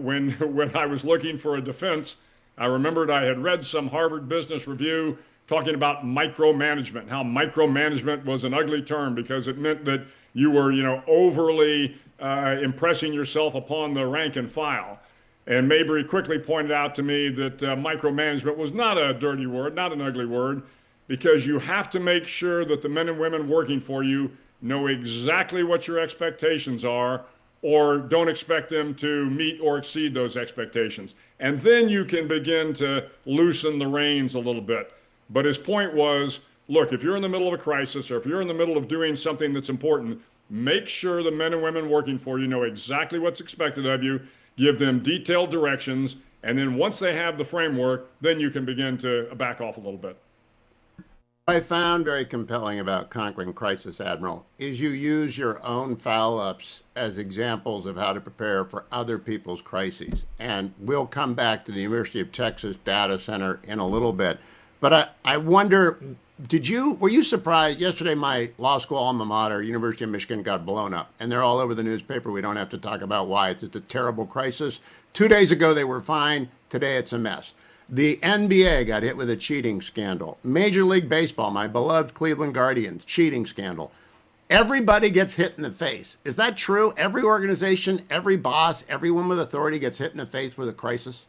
when I was looking for a defense, I remembered I had read some Harvard Business Review talking about micromanagement, how micromanagement was an ugly term because it meant that you were, overly impressing yourself upon the rank and file. And Mabry quickly pointed out to me that micromanagement was not a dirty word, not an ugly word, because you have to make sure that the men and women working for you know exactly what your expectations are, or don't expect them to meet or exceed those expectations. And then you can begin to loosen the reins a little bit. But his point was, look, if you're in the middle of a crisis or if you're in the middle of doing something that's important, make sure the men and women working for you know exactly what's expected of you, give them detailed directions, and then once they have the framework, then you can begin to back off a little bit. I found very compelling about Conquering Crisis, Admiral, is you use your own foul-ups as examples of how to prepare for other people's crises. And we'll come back to the University of Texas data center in a little bit. But I wonder, were you surprised? Yesterday, my law school alma mater, University of Michigan, got blown up. And they're all over the newspaper. We don't have to talk about why. It's a terrible crisis. 2 days ago, they were fine. Today, it's a mess. The NBA got hit with a cheating scandal. Major League Baseball, my beloved Cleveland Guardians, cheating scandal. Everybody gets hit in the face. Is that true? Every organization, every boss, everyone with authority gets hit in the face with a crisis?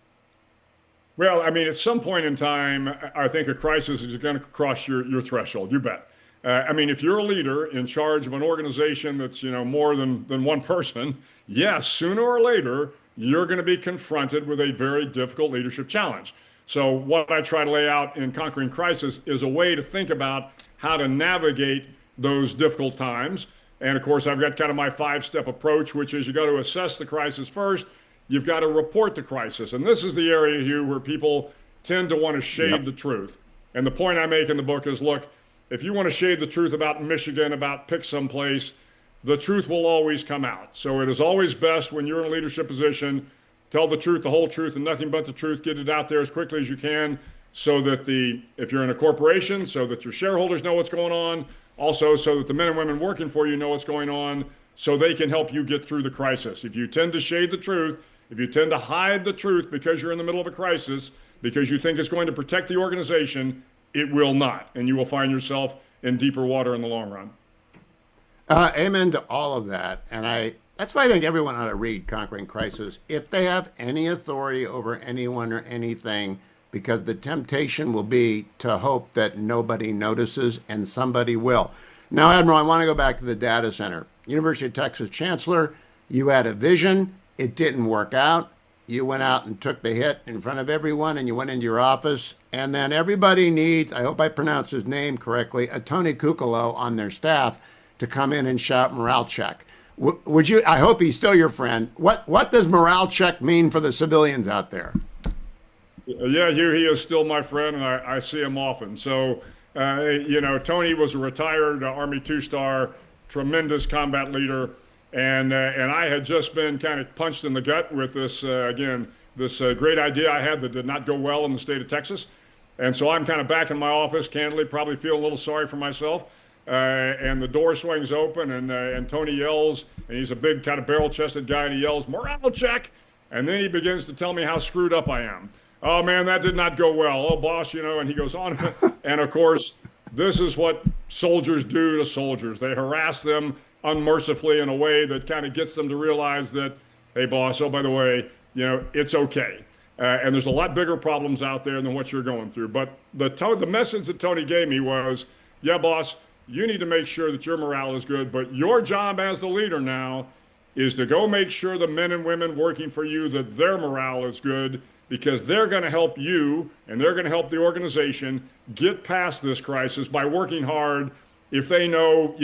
Well, I mean, at some point in time, I think a crisis is going to cross your threshold. You bet. I mean, if you're a leader in charge of an organization that's, more than one person, yes, sooner or later, you're going to be confronted with a very difficult leadership challenge. So what I try to lay out in Conquering Crisis is a way to think about how to navigate those difficult times. And of course, I've got kind of my 5-step approach, which is you got to assess the crisis first. You've got to report the crisis. And this is the area, Hugh, where people tend to want to shade the truth. And the point I make in the book is, look, if you want to shade the truth about Michigan, about pick someplace, the truth will always come out. So it is always best when you're in a leadership position, tell the truth, the whole truth, and nothing but the truth. Get it out there as quickly as you can so that if you're in a corporation, so that your shareholders know what's going on. Also, so that the men and women working for you know what's going on so they can help you get through the crisis. If you tend to shade the truth, if you tend to hide the truth because you're in the middle of a crisis, because you think it's going to protect the organization, it will not. And you will find yourself in deeper water in the long run. Amen to all of that. And that's why I think everyone ought to read Conquering Crisis if they have any authority over anyone or anything, because the temptation will be to hope that nobody notices, and somebody will. Now, Admiral, I want to go back to the data center. University of Texas Chancellor, you had a vision. It didn't work out. You went out and took the hit in front of everyone, and you went into your office. And then everybody needs, I hope I pronounce his name correctly, a Tony Cucolo on their staff to come in and shout morale check. Would you? I hope he's still your friend. What does morale check mean for the civilians out there? Yeah, Hugh, he is still my friend, and I see him often. So, Tony was a retired Army 2-star, tremendous combat leader, and I had just been kind of punched in the gut with this great idea I had that did not go well in the state of Texas. And so I'm kind of back in my office, candidly, probably feeling a little sorry for myself. And the door swings open, and Tony yells, and he's a big kind of barrel-chested guy, and he yells, "Morale check!" And then he begins to tell me how screwed up I am. "Oh, man, that did not go well. Oh, boss, and he goes on. And, of course, this is what soldiers do to soldiers. They harass them unmercifully in a way that kind of gets them to realize that, hey, boss, oh, by the way, it's okay. And there's a lot bigger problems out there than what you're going through. But the message that Tony gave me was, yeah, boss, you need to make sure that your morale is good, but your job as the leader now is to go make sure the men and women working for you, that their morale is good, because they're going to help you and they're going to help the organization get past this crisis by working hard if they know,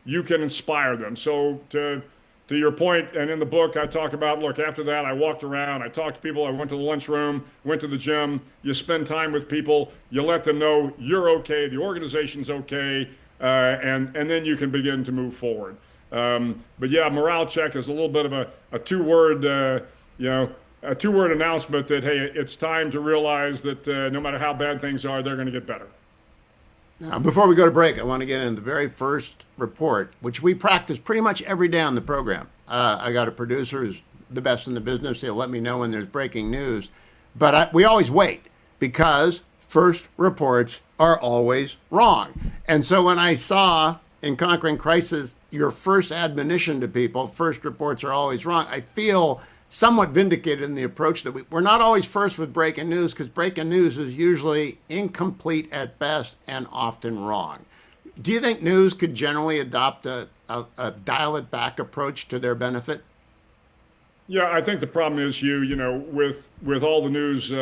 you can inspire them." So to your point, and in the book, I talk about, look, after that, I walked around, I talked to people, I went to the lunchroom, went to the gym. You spend time with people, you let them know you're okay, the organization's okay, and then you can begin to move forward. But yeah, morale check is a little bit of a two-word, a two-word announcement that, hey, it's time to realize that no matter how bad things are, they're going to get better. Now, before we go to break, I want to get into the very first report, which we practice pretty much every day on the program. I got a producer who's the best in the business. He'll let me know when there's breaking news. But we always wait, because first reports are always wrong. And so when I saw in Conquering Crisis your first admonition to people, first reports are always wrong, I feel somewhat vindicated in the approach that we're not always first with breaking news, because breaking news is usually incomplete at best and often wrong. Do you think news could generally adopt a dial-it-back approach to their benefit? Yeah, I think the problem is, Hugh, with all the news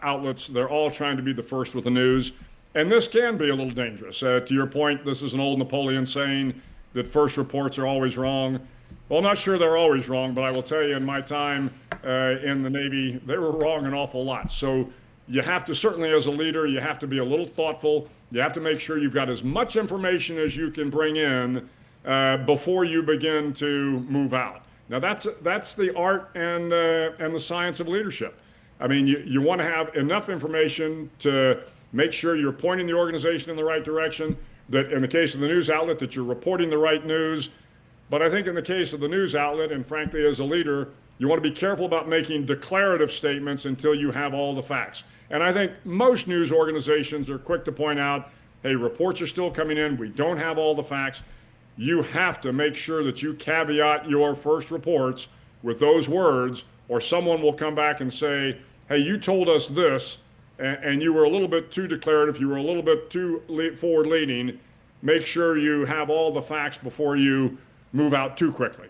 outlets, they're all trying to be the first with the news. And this can be a little dangerous. To your point, this is an old Napoleon saying that first reports are always wrong. Well, I'm not sure they're always wrong, but I will tell you, in my time in the Navy, they were wrong an awful lot. So you have to, certainly as a leader, you have to be a little thoughtful You have to make sure you've got as much information as you can bring in before you begin to move out. Now, that's the art and the science of leadership. I mean, you want to have enough information to make sure you're pointing the organization in the right direction, that in the case of the news outlet, that you're reporting the right news. But I think in the case of the news outlet, and frankly, as a leader, you want to be careful about making declarative statements until you have all the facts. And I think most news organizations are quick to point out, hey, reports are still coming in. We don't have all the facts. You have to make sure that you caveat your first reports with those words, or someone will come back and say, hey, you told us this, and you were a little bit too declarative, you were a little bit too forward-leaning. Make sure you have all the facts before you move out too quickly.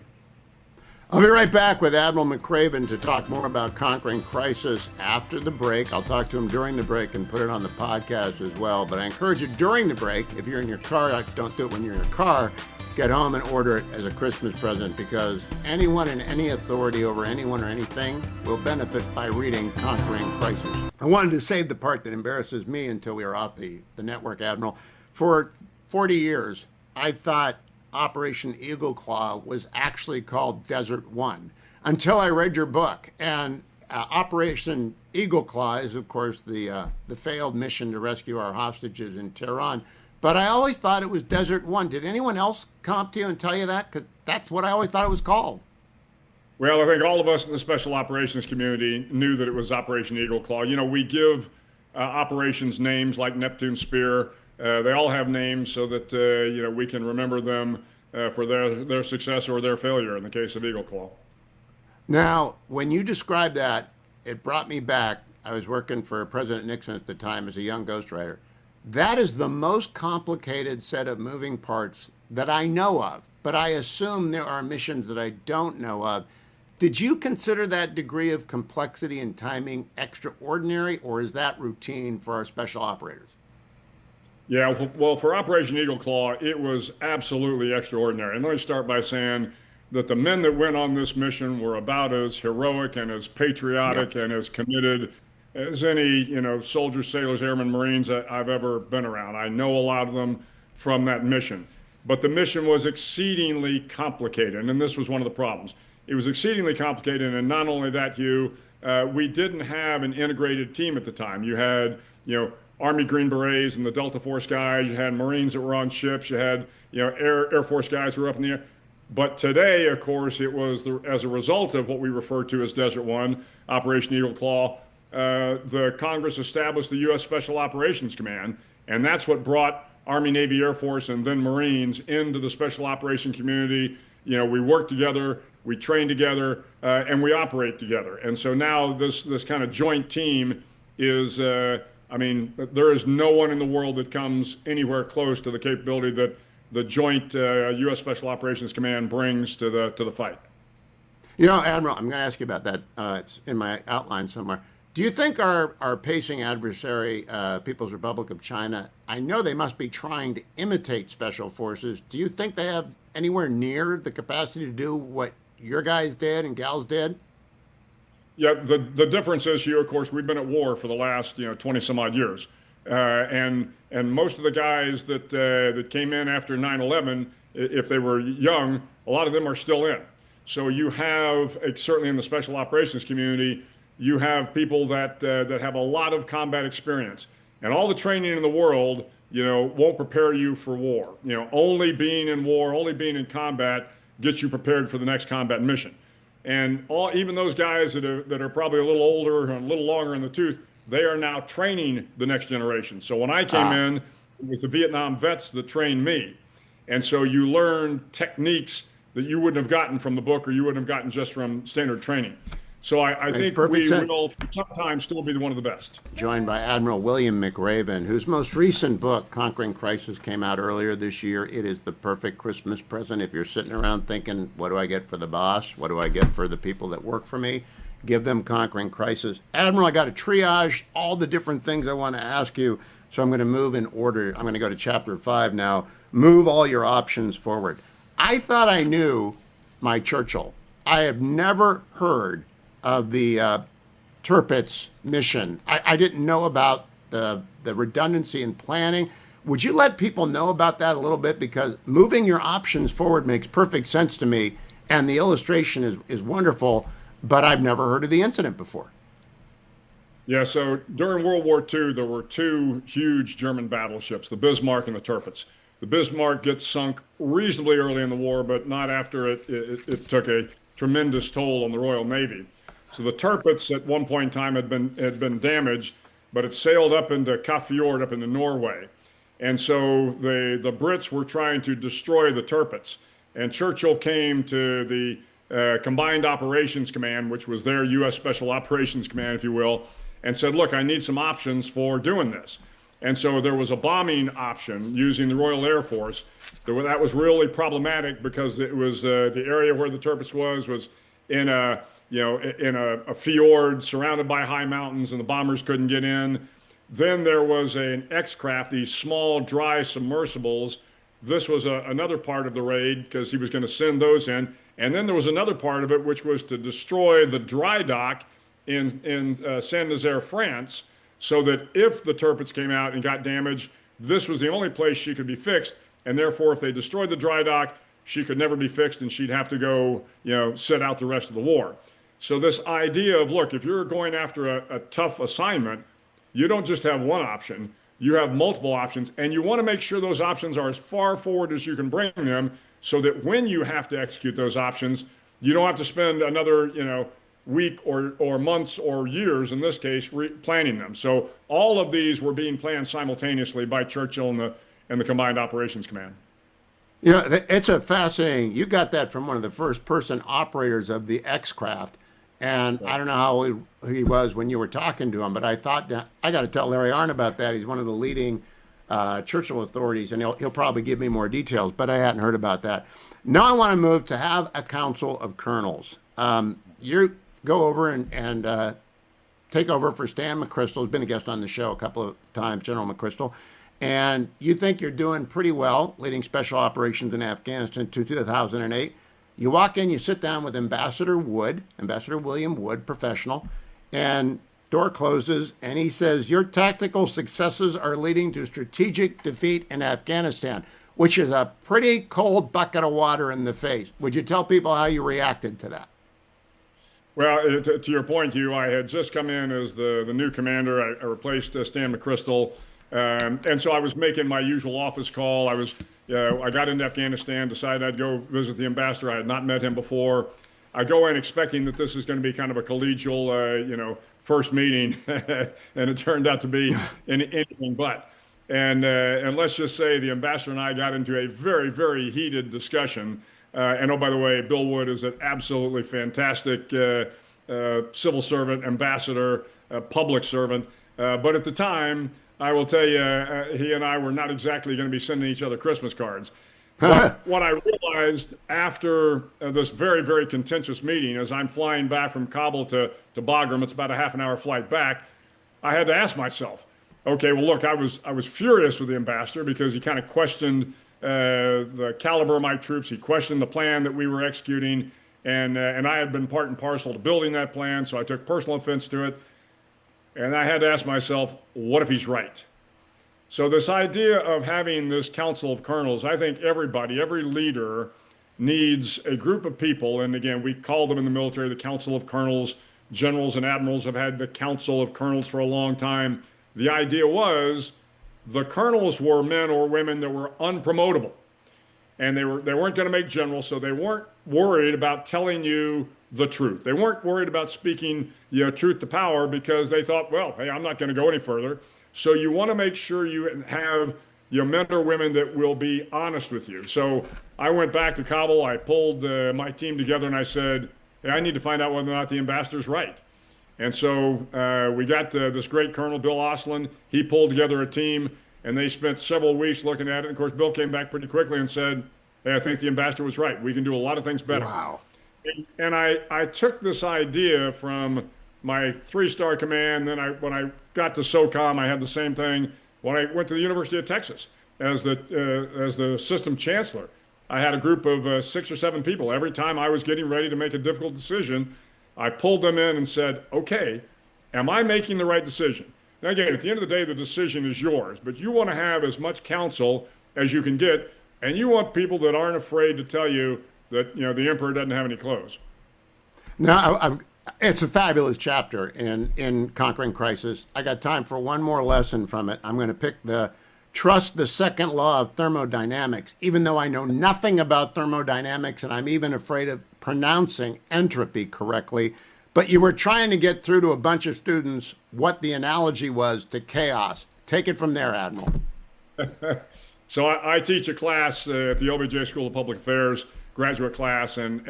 I'll be right back with Admiral McRaven to talk more about conquering crisis after the break. I'll talk to him during the break and put it on the podcast as well. But I encourage you during the break, if you're in your car, don't do it when you're in your car, get home and order it as a Christmas present, because anyone in any authority over anyone or anything will benefit by reading Conquering Crisis. I wanted to save the part that embarrasses me until we were off the network, Admiral. For 40 years, I thought Operation Eagle Claw was actually called Desert One until I read your book. And Operation Eagle Claw is, of course, the failed mission to rescue our hostages in Tehran. But I always thought it was Desert One. Did anyone else come up to you and tell you that? Because that's what I always thought it was called. Well, I think all of us in the special operations community knew that it was Operation Eagle Claw. You know, we give operations names like Neptune Spear. They all have names so that we can remember them for their success or their failure in the case of Eagle Claw. Now, when you described that, it brought me back. I was working for President Nixon at the time as a young ghostwriter. That is the most complicated set of moving parts that I know of, but I assume there are missions that I don't know of. Did you consider that degree of complexity and timing extraordinary, or is that routine for our special operators? Yeah, well, for Operation Eagle Claw, it was absolutely extraordinary. And let me start by saying that the men that went on this mission were about as heroic and as patriotic and as committed as any, soldiers, sailors, airmen, Marines that I've ever been around. I know a lot of them from that mission. But the mission was exceedingly complicated, and this was one of the problems. It was exceedingly complicated, and not only that, Hugh, we didn't have an integrated team at the time. You had, Army Green Berets and the Delta Force guys. You had Marines that were on ships. You had, Air Force guys who were up in the air. But today, of course, it was as a result of what we refer to as Desert One, Operation Eagle Claw. The Congress established the U.S. Special Operations Command, and that's what brought Army, Navy, Air Force, and then Marines into the special operation community. We work together, we train together, and we operate together. And so now this kind of joint team is, there is no one in the world that comes anywhere close to the capability that the joint U.S. Special Operations Command brings to the fight. Admiral, I'm going to ask you about that. It's in my outline somewhere. Do you think our pacing adversary, People's Republic of China, I know they must be trying to imitate special forces. Do you think they have anywhere near the capacity to do what your guys did and gals did? Yeah, the difference is, Hugh, of course, we've been at war for the last 20 some odd years, and most of the guys that came in after 9/11, if they were young, a lot of them are still in. So you have, certainly in the special operations community, you have people that have a lot of combat experience, and all the training in the world, won't prepare you for war. Only being in war, only being in combat gets you prepared for the next combat mission. And even those guys that are probably a little older and a little longer in the tooth, they are now training the next generation. So when I came in, it was the Vietnam vets that trained me. And so you learn techniques that you wouldn't have gotten from the book, or you wouldn't have gotten just from standard training. So I think we will sometimes still be one of the best. Joined by Admiral William McRaven, whose most recent book, Conquering Crisis, came out earlier this year. It is the perfect Christmas present. If you're sitting around thinking, what do I get for the boss? What do I get for the people that work for me? Give them Conquering Crisis. Admiral, I got to triage all the different things I want to ask you, so I'm going to move in order. I'm going to go to Chapter 5 now. Move all your options forward. I thought I knew my Churchill. I have never heard of the Tirpitz mission. I didn't know about the redundancy in planning. Would you let people know about that a little bit? Because moving your options forward makes perfect sense to me, and the illustration is wonderful, but I've never heard of the incident before. Yeah, so during World War II, there were two huge German battleships, the Bismarck and the Tirpitz. The Bismarck gets sunk reasonably early in the war, but not after it took a tremendous toll on the Royal Navy. So the Tirpitz at one point in time had been damaged, but it sailed up into Kap Fjord up into Norway. And so the Brits were trying to destroy the Tirpitz. And Churchill came to the Combined Operations Command, which was their U.S. Special Operations Command, if you will, and said, look, I need some options for doing this. And so there was a bombing option using the Royal Air Force. That was really problematic because it was the area where the Tirpitz was in a fjord surrounded by high mountains, and the bombers couldn't get in. Then there was an X-craft, these small dry submersibles. This was another part of the raid because he was going to send those in. And then there was another part of it, which was to destroy the dry dock in Saint-Nazaire, France, so that if the Tirpitz came out and got damaged, this was the only place she could be fixed. And therefore, if they destroyed the dry dock, she could never be fixed and she'd have to go, sit out the rest of the war. So this idea of, look, if you're going after a tough assignment, you don't just have one option, you have multiple options, and you want to make sure those options are as far forward as you can bring them so that when you have to execute those options, you don't have to spend another, week or months or years, in this case, planning them. So all of these were being planned simultaneously by Churchill and the Combined Operations Command. It's a fascinating, you got that from one of the first person operators of the X-craft. And I don't know how he was when you were talking to him, but I thought, I got to tell Larry Arnn about that. He's one of the leading Churchill authorities, and he'll probably give me more details, but I hadn't heard about that. Now I want to move to have a council of colonels. You go over and take over for Stan McChrystal, who's been a guest on the show a couple of times, General McChrystal, and you think you're doing pretty well leading special operations in Afghanistan to 2008. You walk in, you sit down with Ambassador William Wood, professional, and door closes, and he says, your tactical successes are leading to strategic defeat in Afghanistan, which is a pretty cold bucket of water in the face. Would you tell people how you reacted to that? Well, to your point, Hugh, I had just come in as the new commander. I replaced Stan McChrystal. And so I was making my usual office call. I got into Afghanistan, decided I'd go visit the ambassador. I had not met him before. I go in expecting that this is going to be kind of a collegial, first meeting, and it turned out to be anything but. And let's just say the ambassador and I got into a very, very heated discussion. And oh, by the way, Bill Wood is an absolutely fantastic civil servant, ambassador, public servant. But at the time, I will tell you, he and I were not exactly going to be sending each other Christmas cards. What I realized after this very, very contentious meeting, as I'm flying back from Kabul to Bagram, it's about a half an hour flight back, I had to ask myself, okay, well, look, I was furious with the ambassador because he kind of questioned the caliber of my troops. He questioned the plan that we were executing, and I had been part and parcel to building that plan, so I took personal offense to it. And I had to ask myself, what if he's right? So this idea of having this council of colonels, I think every leader needs a group of people. And again, we call them in the military the council of colonels. Generals and admirals have had the council of colonels for a long time. The idea was the colonels were men or women that were unpromotable. And they weren't going to make generals, so they weren't worried about telling you the truth. They weren't worried about speaking truth to power because they thought, well, hey, I'm not going to go any further. So you want to make sure you have men or women that will be honest with you. So I went back to Kabul. I pulled my team together and I said, hey, I need to find out whether or not the ambassador's right. And so we got this great Colonel, Bill Oslin. He pulled together a team, and they spent several weeks looking at it. And of course, Bill came back pretty quickly and said, hey, I think the ambassador was right. We can do a lot of things better. Wow. And I took this idea from my 3-star command. Then when I got to SOCOM, I had the same thing. When I went to the University of Texas as the system chancellor, I had a group of 6 or 7 people. Every time I was getting ready to make a difficult decision, I pulled them in and said, okay, am I making the right decision? Now, again, at the end of the day, the decision is yours, but you want to have as much counsel as you can get, and you want people that aren't afraid to tell you that, the emperor doesn't have any clothes. Now, it's a fabulous chapter in Conquering Crisis. I got time for one more lesson from it. I'm going to pick trust the second law of thermodynamics, even though I know nothing about thermodynamics, and I'm even afraid of pronouncing entropy correctly. But you were trying to get through to a bunch of students what the analogy was to chaos. Take it from there, Admiral. So I teach a class at the LBJ School of Public Affairs, graduate class, and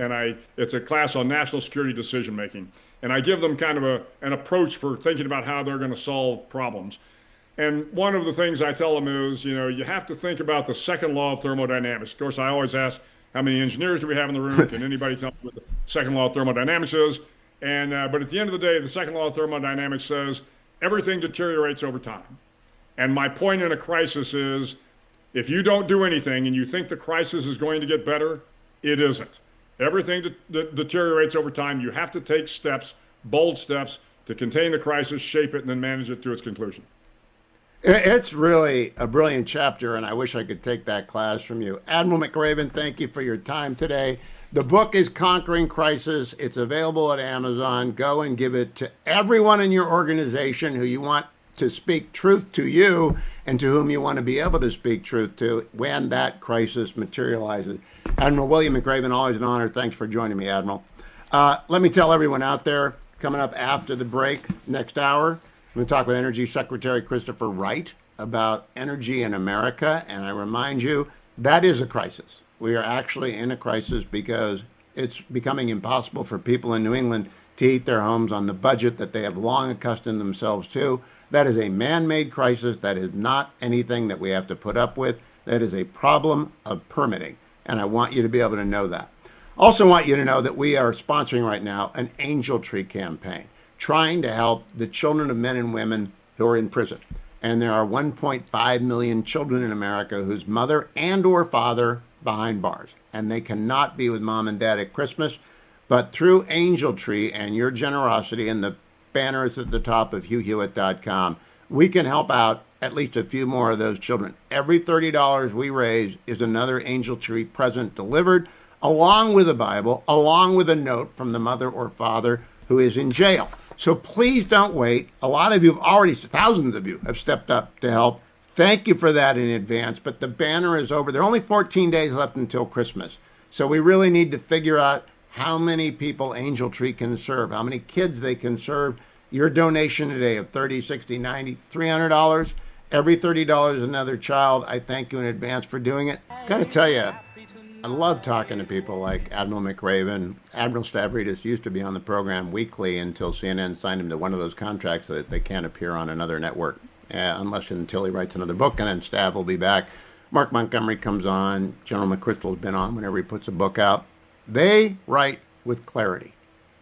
it's a class on national security decision making. And I give them kind of an approach for thinking about how they're going to solve problems. And one of the things I tell them is, you have to think about the second law of thermodynamics. Of course, I always ask, how many engineers do we have in the room? Can anybody tell me what the second law of thermodynamics is? And but at the end of the day, the second law of thermodynamics says everything deteriorates over time. And my point in a crisis is, if you don't do anything and you think the crisis is going to get better, it isn't. Everything deteriorates over time. You have to take steps, bold steps, to contain the crisis, shape it, and then manage it to its conclusion. It's really a brilliant chapter, and I wish I could take that class from you. Admiral McRaven, thank you for your time today. The book is Conquering Crisis. It's available at Amazon. Go and give it to everyone in your organization who you want to speak truth to you and to whom you want to be able to speak truth to when that crisis materializes. Admiral William McRaven, always an honor. Thanks for joining me, Admiral. Let me tell everyone out there, coming up after the break, next hour, I'm going to talk with Energy Secretary Christopher Wright about energy in America. And I remind you, that is a crisis. We are actually in a crisis because it's becoming impossible for people in New England to heat their homes on the budget that they have long accustomed themselves to. That is a man-made crisis. That is not anything that we have to put up with. That is a problem of permitting. And I want you to be able to know that. Also want you to know that we are sponsoring right now an Angel Tree campaign, trying to help the children of men and women who are in prison. And there are 1.5 million children in America whose mother and or father behind bars. And they cannot be with mom and dad at Christmas. But through Angel Tree and your generosity, and the banner is at the top of HughHewitt.com, we can help out at least a few more of those children. Every $30 we raise is another Angel Tree present delivered, along with a Bible, along with a note from the mother or father who is in jail. So please don't wait. A lot of you have already, thousands of you have stepped up to help. Thank you for that in advance, but the banner is over. There are only 14 days left until Christmas. So we really need to figure out how many people Angel Tree can serve, how many kids they can serve. Your donation today of $30, $60, $90, $300, every $30 is another child. I thank you in advance for doing it. Got to tell you, I love talking to people like Admiral McRaven. Admiral Stavridis used to be on the program weekly until CNN signed him to one of those contracts so that they can't appear on another network, unless and until he writes another book, and then Stav will be back. Mark Montgomery comes on. General McChrystal's been on whenever he puts a book out. They write with clarity.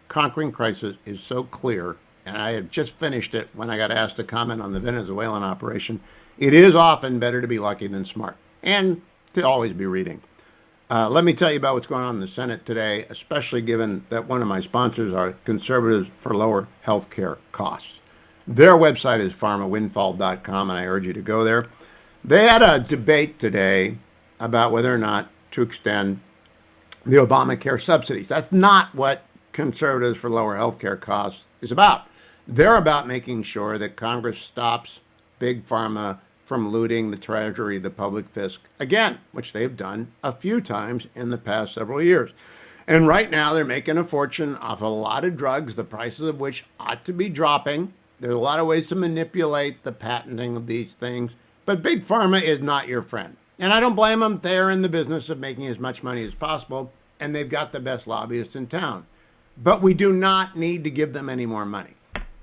Conquering Crisis is so clear, and I had just finished it when I got asked to comment on the Venezuelan operation. It is often better to be lucky than smart, and to always be reading. Let me tell you about what's going on in the Senate today, especially given that one of my sponsors are Conservatives for Lower Health Care Costs. Their website is pharmawindfall.com, and I urge you to go there. They had a debate today about whether or not to extend the Obamacare subsidies. That's not what Conservatives for Lower Health Care Costs is about. They're about making sure that Congress stops Big Pharma from looting the Treasury, the public fisc, again, which they've done a few times in the past several years. And right now they're making a fortune off a lot of drugs, the prices of which ought to be dropping. There's a lot of ways to manipulate the patenting of these things, but Big Pharma is not your friend. And I don't blame them. They're in the business of making as much money as possible, and they've got the best lobbyists in town. But we do not need to give them any more money.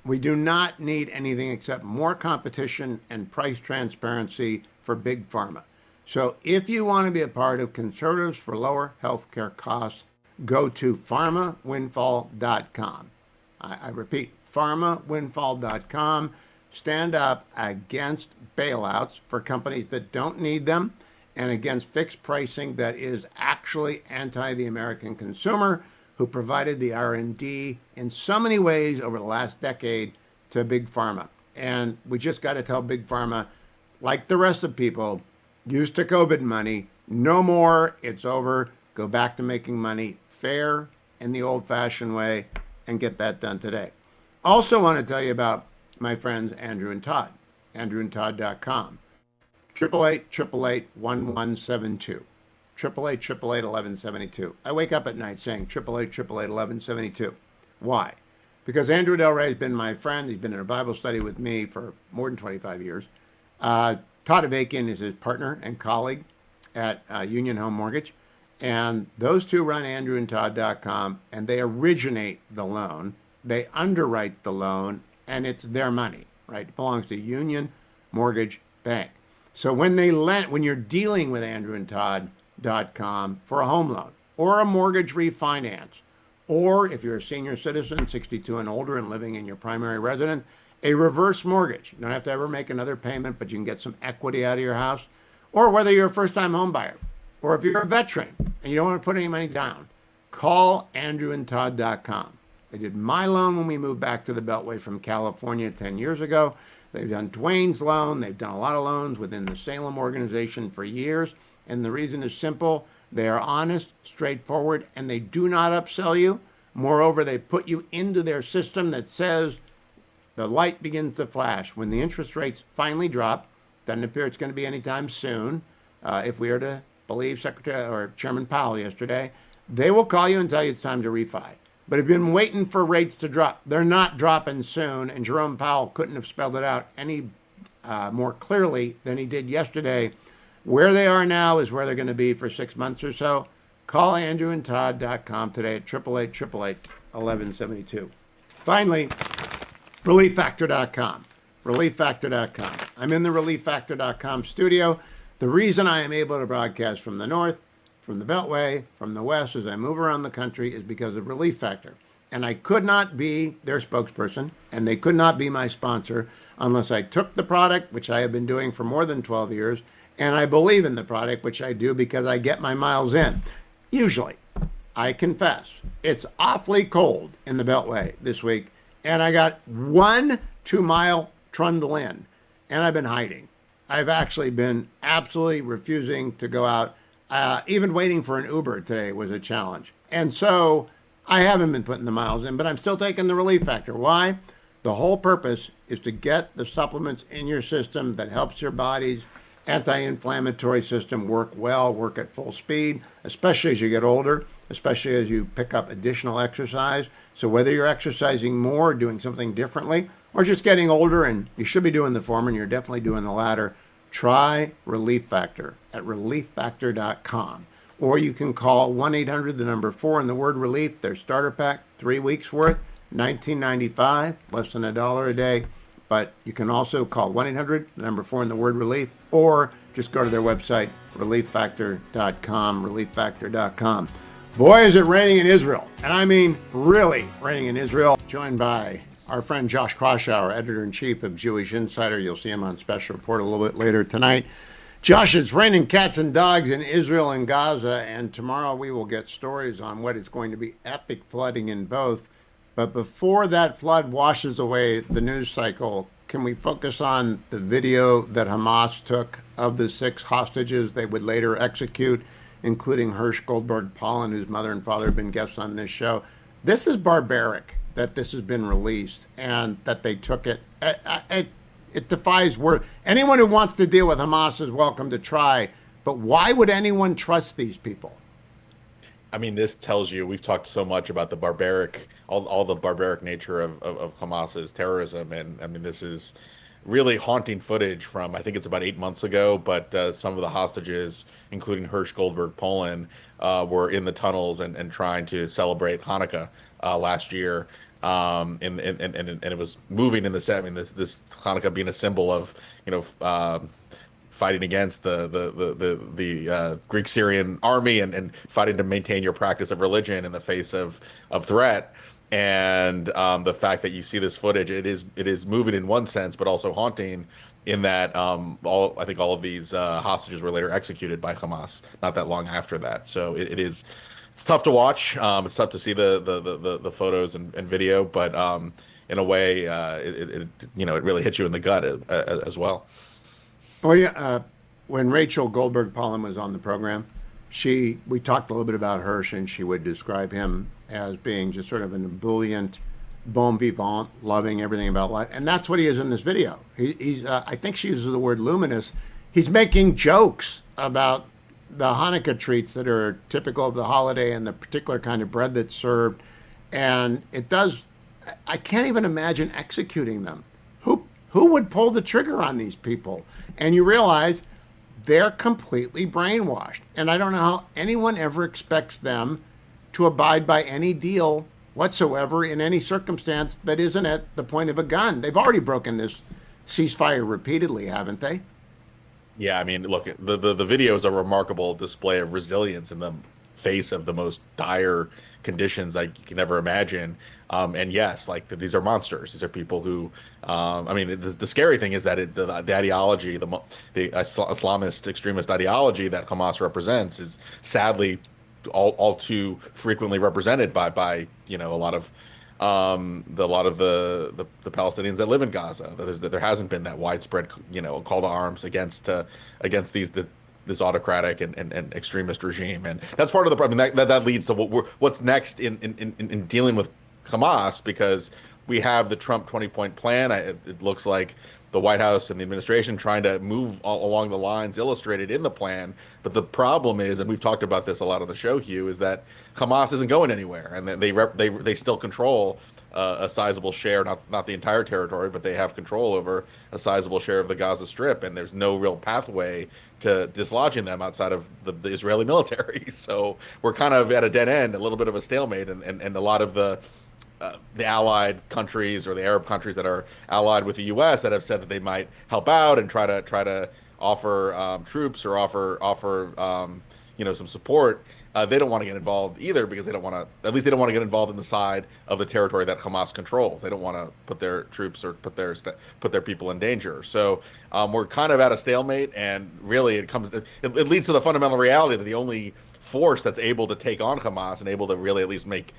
We do not need anything except more competition and price transparency for Big Pharma. So if you want to be a part of Conservatives for Lower Health Care Costs, go to pharmawindfall.com. I repeat, pharmawindfall.com. Stand up against bailouts for companies that don't need them and against fixed pricing that is actually anti the American consumer, who provided the R&D in so many ways over the last decade to Big Pharma. And we just got to tell Big Pharma, like the rest of people, used to COVID money, no more, it's over. Go back to making money fair in the old-fashioned way and get that done today. Also want to tell you about my friends Andrew and Todd, andrewandtodd.com. 888-888-1172. 888-888-1172. I wake up at night saying 888-888-1172. Why? Because Andrew Del Rey has been my friend. He's been in a Bible study with me for more than 25 years. Todd Avakian is his partner and colleague at Union Home Mortgage. And those two run andrewandtodd.com, and they originate the loan. They underwrite the loan, and it's their money, right? It belongs to Union Mortgage Bank. So when you're dealing with andrewandtodd.com for a home loan or a mortgage refinance, or if you're a senior citizen, 62 and older, and living in your primary residence, a reverse mortgage. You don't have to ever make another payment, but you can get some equity out of your house. Or whether you're a first-time home buyer, or if you're a veteran and you don't want to put any money down, call andrewandtodd.com. They did my loan when we moved back to the Beltway from California 10 years ago. They've done Dwayne's loan. They've done a lot of loans within the Salem organization for years. And the reason is simple. They are honest, straightforward, and they do not upsell you. Moreover, they put you into their system that says the light begins to flash. When the interest rates finally drop, doesn't appear it's going to be anytime soon, if we are to believe Secretary or Chairman Powell yesterday, they will call you and tell you it's time to refi. But if you've been waiting for rates to drop, they're not dropping soon, and Jerome Powell couldn't have spelled it out any more clearly than he did yesterday. Where they are now is where they're going to be for 6 months or so. Call andrewandtodd.com today at 888-888-1172. Finally, relieffactor.com. relieffactor.com. I'm in the relieffactor.com studio. The reason I am able to broadcast from the north, from the Beltway, from the west, as I move around the country, is because of Relief Factor. And I could not be their spokesperson, and they could not be my sponsor unless I took the product, which I have been doing for more than 12 years, and I believe in the product, which I do because I get my miles in. Usually, I confess, it's awfully cold in the Beltway this week, and I got 1 2-mile trundle in, and I've been hiding. I've actually been absolutely refusing to go out. Even waiting for an Uber today was a challenge. And so I haven't been putting the miles in, but I'm still taking the Relief Factor. Why? The whole purpose is to get the supplements in your system that helps your body's anti-inflammatory system work well, work at full speed, especially as you get older, especially as you pick up additional exercise. So whether you're exercising more, doing something differently, or just getting older, and you should be doing the former, and you're definitely doing the latter, try Relief Factor at relieffactor.com. Or you can call 1-800, the number 4, and the word relief. Their starter pack, 3 weeks worth, $19.95, less than $1 a day. But you can also call 1-800, the number 4, and the word relief, or just go to their website, relieffactor.com, relieffactor.com. Boy, is it raining in Israel. And I mean really raining in Israel. Joined by our friend Josh Kraushaar, editor-in-chief of Jewish Insider. You'll see him on Special Report a little bit later tonight. Josh, it's raining cats and dogs in Israel and Gaza, and tomorrow we will get stories on what is going to be epic flooding in both. But before that flood washes away the news cycle, can we focus on the video that Hamas took of the 6 hostages they would later execute, including Hirsch Goldberg Pollen, whose mother and father have been guests on this show? This is barbaric that this has been released and that they took it. It defies word. Anyone who wants to deal with Hamas is welcome to try, but why would anyone trust these people? I mean, this tells you, we've talked so much about the barbaric, all the barbaric nature of Hamas's terrorism. And I mean, this is really haunting footage from, I think it's about 8 months ago, but some of the hostages, including Hirsch Goldberg Pollen, were in the tunnels and trying to celebrate Hanukkah last year. And it was moving in the, I mean, this Hanukkah being a symbol of, fighting against the Greek Syrian army and fighting to maintain your practice of religion in the face of threat. And the fact that you see this footage, it is moving in one sense, but also haunting in that I think all of these hostages were later executed by Hamas not that long after that. So it's tough to watch. It's tough to see the photos and video, but in a way, it really hits you in the gut as well. Oh yeah, when Rachel Goldberg Pollen was on the program, we talked a little bit about Hirsch, and she would describe him as being just sort of an ebullient, bon vivant, loving everything about life, and that's what he is in this video. He's I think she uses the word luminous. He's making jokes about the Hanukkah treats that are typical of the holiday and the particular kind of bread that's served, and I can't even imagine executing them. Who would pull the trigger on these people? And you realize they're completely brainwashed. And I don't know how anyone ever expects them to abide by any deal whatsoever in any circumstance that isn't at the point of a gun. They've already broken this ceasefire repeatedly, haven't they? Yeah, I mean, look, the video is a remarkable display of resilience in the face of the most dire conditions you can ever imagine. And yes, like these are monsters. These are people who, I mean, the scary thing is that the ideology, the Islamist extremist ideology that Hamas represents is sadly all too frequently represented by a lot of the Palestinians that live in Gaza. There hasn't been that widespread call to arms against this autocratic and extremist regime, and that's part of the problem. That leads to what's next in dealing with Hamas, because we have the Trump 20-point plan. It looks like the White House and the administration trying to move along the lines illustrated in the plan. But the problem is, and we've talked about this a lot on the show, Hugh, is that Hamas isn't going anywhere, and they still control a sizable share, not the entire territory, but they have control over a sizable share of the Gaza Strip, and there's no real pathway to dislodging them outside of the Israeli military. So we're kind of at a dead end, a little bit of a stalemate, and a lot of the allied countries or the Arab countries that are allied with the U.S. that have said that they might help out and try to offer troops or offer some support. They don't want to get involved either, because they don't want to get involved in the side of the territory that Hamas controls. They don't want to put their troops or put their people in danger. So we're kind of at a stalemate, and really it leads to the fundamental reality that the only force that's able to take on Hamas and able to really at least make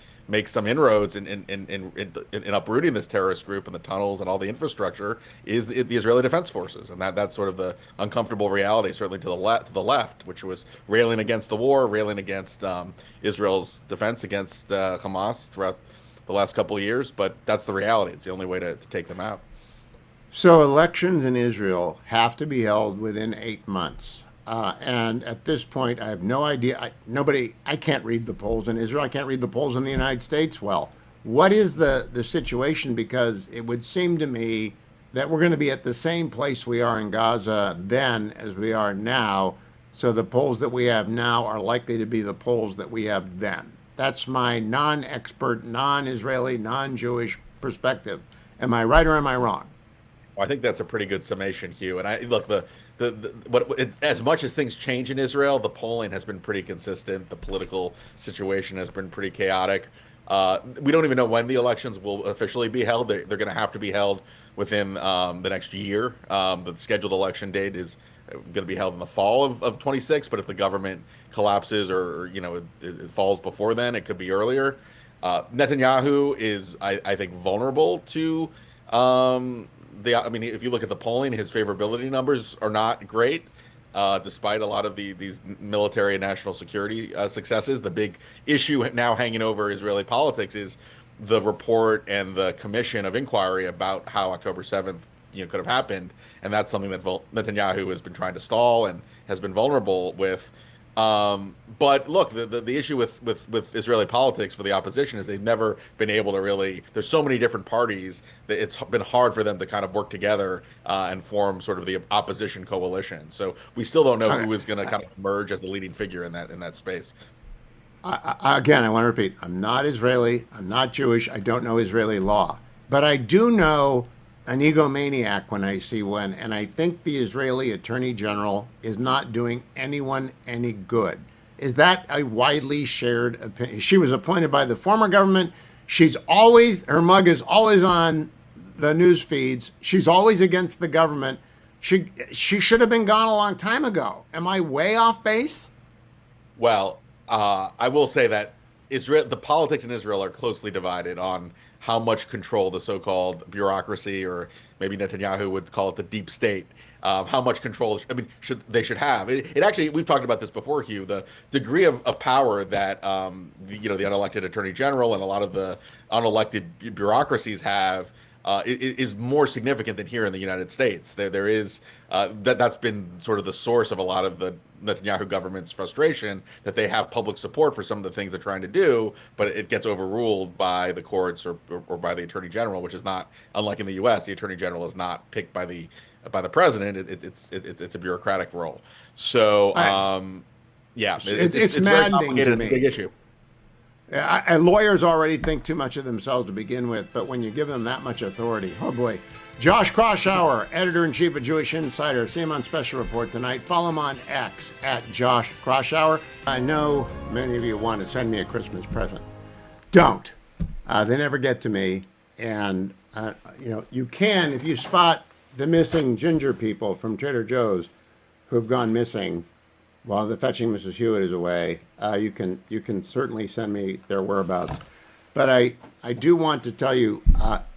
some inroads in uprooting this terrorist group and the tunnels and all the infrastructure is the Israeli Defense Forces, and that's sort of the uncomfortable reality, certainly to the left, which was railing against the war, railing against Israel's defense against Hamas throughout the last couple of years. But that's the reality. It's the only way to take them out. So elections in Israel have to be held within 8 months. And at this point, I have no idea. I can't read the polls in Israel. I can't read the polls in the United States. Well, what is the situation? Because it would seem to me that we're going to be at the same place we are in Gaza then as we are now. So the polls that we have now are likely to be the polls that we have then. That's my non-expert, non-Israeli, non-Jewish perspective. Am I right or am I wrong? Well, I think that's a pretty good summation, Hugh. And as much as things change in Israel, the polling has been pretty consistent. The political situation has been pretty chaotic. We don't even know when the elections will officially be held. They're going to have to be held within the next year. The scheduled election date is going to be held in the fall of 26. But if the government collapses or it falls before then, it could be earlier. Netanyahu is, I think, vulnerable to. If you look at the polling, his favorability numbers are not great, despite a lot of these military and national security successes. The big issue now hanging over Israeli politics is the report and the commission of inquiry about how October 7th could have happened, and that's something that Netanyahu has been trying to stall and has been vulnerable with. But look, the issue with Israeli politics for the opposition is they've never been able to really. There's so many different parties that it's been hard for them to kind of work together and form sort of the opposition coalition. So we still don't know who is going to kind of emerge as the leading figure in that space. Again, I want to repeat: I'm not Israeli. I'm not Jewish. I don't know Israeli law, but I do know an egomaniac when I see one, and I think the Israeli Attorney General is not doing anyone any good. Is that a widely shared opinion? She was appointed by the former government. Her mug is always on the news feeds. She's always against the government. She should have been gone a long time ago. Am I way off base? Well, I will say that Israel, the politics in Israel are closely divided on how much control the so-called bureaucracy, or maybe Netanyahu would call it the deep state, how much control, I mean, should have. It actually, we've talked about this before, Hugh, the degree of power that the unelected attorney general and a lot of the unelected bureaucracies have is more significant than here in the United States. There is that's been sort of the source of a lot of the Netanyahu government's frustration, that they have public support for some of the things they're trying to do, but it gets overruled by the courts or by the attorney general, which is not unlike in the U.S. The attorney general is not picked by the president. It's a bureaucratic role. So yeah, it's very maddening complicated. to It's me. a big issue. And lawyers already think too much of themselves to begin with, but when you give them that much authority, oh boy. Josh Kroshauer, editor-in-chief of Jewish Insider. See him on Special Report tonight. Follow him on X at Josh Kroshauer. I know many of you want to send me a Christmas present. Don't. They never get to me. And, you can, if you spot the missing ginger people from Trader Joe's who've gone missing while the Fetching Mrs. Hewitt is away, you can certainly send me their whereabouts. But I do want to tell you,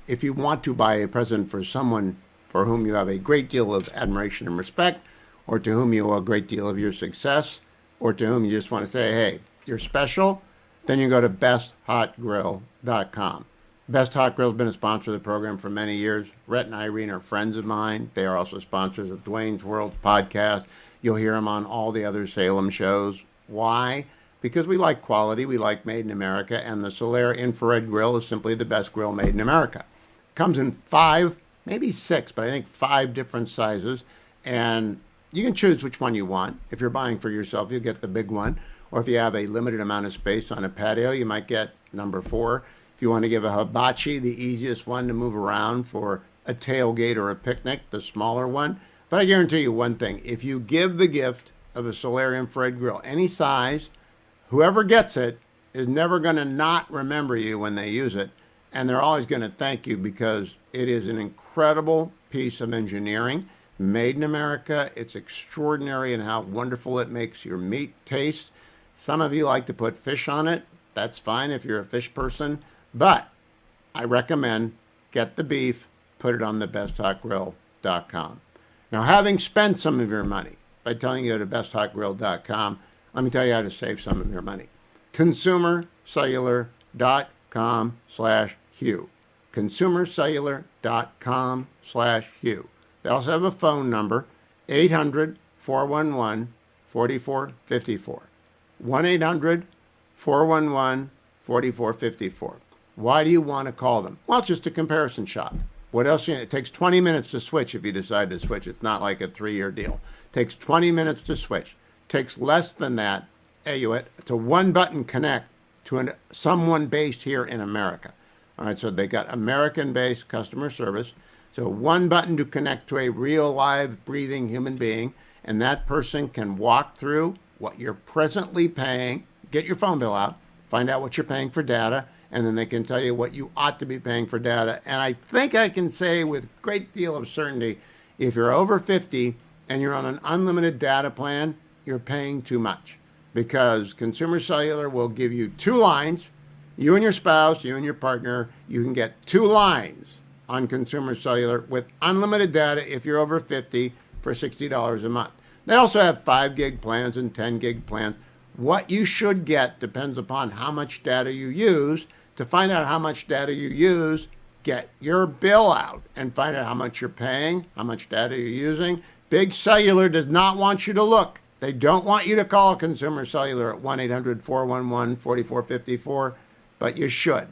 if you want to buy a present for someone for whom you have a great deal of admiration and respect, or to whom you owe a great deal of your success, or to whom you just want to say, hey, you're special, then you go to besthotgrill.com. Best Hot Grill has been a sponsor of the program for many years. Rhett and Irene are friends of mine. They are also sponsors of Dwayne's World podcast. You'll hear them on all the other Salem shows. Why? Because we like quality, we like made in America, and the Solaire infrared grill is simply the best grill made in America. Comes in 5, maybe 6, but I think 5 different sizes, and you can choose which one you want. If you're buying for yourself, you'll get the big one, or if you have a limited amount of space on a patio, you might get number 4. If you want to give a hibachi, the easiest one to move around for a tailgate or a picnic, the smaller one. But I guarantee you one thing, if you give the gift of a Solaire infrared grill, any size, whoever gets it is never going to not remember you when they use it, and they're always going to thank you because it is an incredible piece of engineering, made in America. It's extraordinary in how wonderful it makes your meat taste. Some of you like to put fish on it. That's fine if you're a fish person, but I recommend get the beef, put it on the besthotgrill.com. Now, having spent some of your money by telling you to besthotgrill.com, let me tell you how to save some of your money. ConsumerCellular.com/Hugh. ConsumerCellular.com/Hugh. They also have a phone number, 800-411-4454. 1-800-411-4454. Why do you want to call them? Well, it's just a comparison shop. What else? It takes 20 minutes to switch if you decide to switch. It's not like a 3-year deal. It takes 20 minutes to switch. It takes less than that. It's a one-button connect to someone based here in America. All right, so they got American-based customer service. So one button to connect to a real, live, breathing human being, and that person can walk through what you're presently paying, get your phone bill out, find out what you're paying for data, and then they can tell you what you ought to be paying for data. And I think I can say with a great deal of certainty, if you're over 50 and you're on an unlimited data plan, you're paying too much, because Consumer Cellular will give you 2 lines. You and your spouse, you and your partner, you can get 2 lines on Consumer Cellular with unlimited data if you're over 50 for $60 a month. They also have 5 gig plans and 10 gig plans. What you should get depends upon how much data you use. To find out how much data you use, get your bill out and find out how much you're paying, how much data you're using. Big Cellular does not want you to look. They don't want you to call Consumer Cellular at 1-800-411-4454, but you should.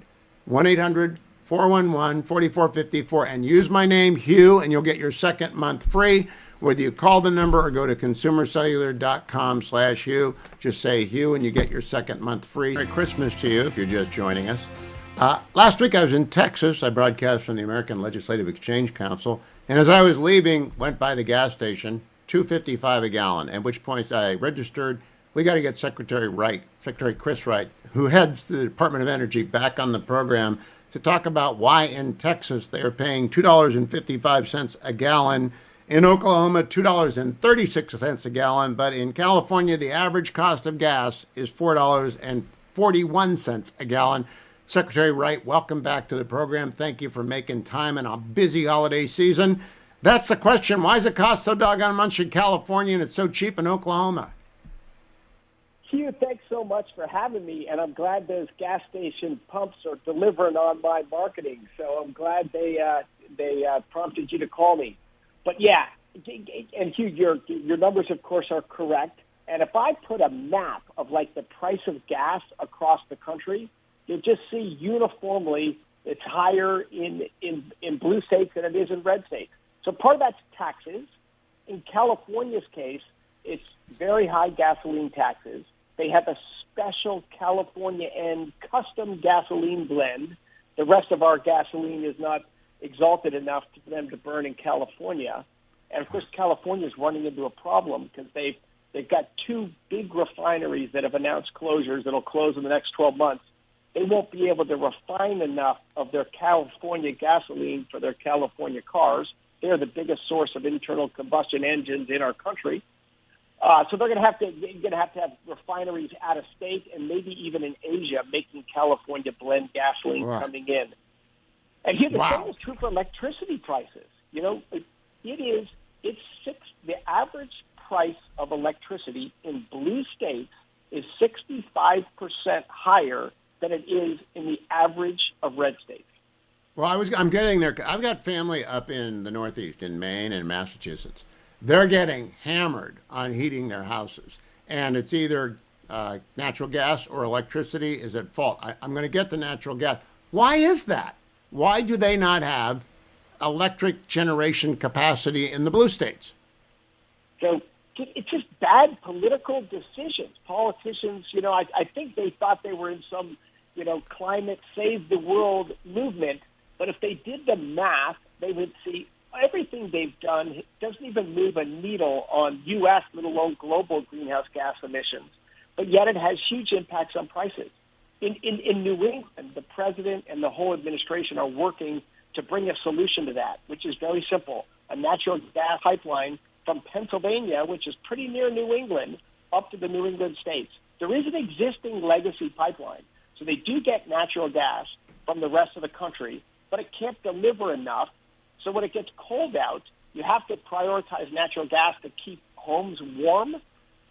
1-800-411-4454, and use my name, Hugh, and you'll get your second month free. Whether you call the number or go to consumercellular.com/Hugh, just say Hugh and you get your second month free. Merry Christmas to you if you're just joining us. Last week I was in Texas. I broadcast from the American Legislative Exchange Council, and as I was leaving, went by the gas station, $2.55 a gallon, at which point I registered. We got to get Secretary Chris Wright, who heads the Department of Energy, back on the program to talk about why in Texas they are paying $2.55 a gallon, in Oklahoma $2.36 a gallon, but in California the average cost of gas is $4.50. 41 cents a gallon. Secretary Wright, welcome back to the program. Thank you for making time in a busy holiday season. That's the question. Why does it cost so doggone much in California and it's so cheap in Oklahoma? Hugh, thanks so much for having me, and I'm glad those gas station pumps are delivering on my marketing. So I'm glad they prompted you to call me. But yeah, and Hugh, your numbers, of course, are correct. And if I put a map of like the price of gas across the country, you'll just see uniformly it's higher in blue states than it is in red states. So part of that's taxes. In California's case, it's very high gasoline taxes. They have a special California and custom gasoline blend. The rest of our gasoline is not exalted enough for them to burn in California. And, of course, California is running into a problem because they've got two big refineries that have announced closures that will close in the next 12 months. They won't be able to refine enough of their California gasoline for their California cars. They're the biggest source of internal combustion engines in our country. So they're going to have refineries out of state and maybe even in Asia making California blend gasoline coming in. And here the same is true for electricity prices. You know, the average price of electricity in blue states is 65% higher than it is in the average of red states. Well, I'm getting there. I've got family up in the Northeast, in Maine and Massachusetts. They're getting hammered on heating their houses. And it's either natural gas or electricity is at fault. I'm going to get the natural gas. Why is that? Why do they not have electric generation capacity in the blue states? So it's just bad political decisions. Politicians, you know, I think they thought they were in some, you know, climate save the world movement. But if they did the math, they would see everything they've done doesn't even move a needle on U.S., let alone global greenhouse gas emissions. But yet it has huge impacts on prices. In New England, the president and the whole administration are working to bring a solution to that, which is very simple. A natural gas pipeline from Pennsylvania, which is pretty near New England, up to the New England states. There is an existing legacy pipeline. So they do get natural gas from the rest of the country, but it can't deliver enough. So when it gets cold out, you have to prioritize natural gas to keep homes warm,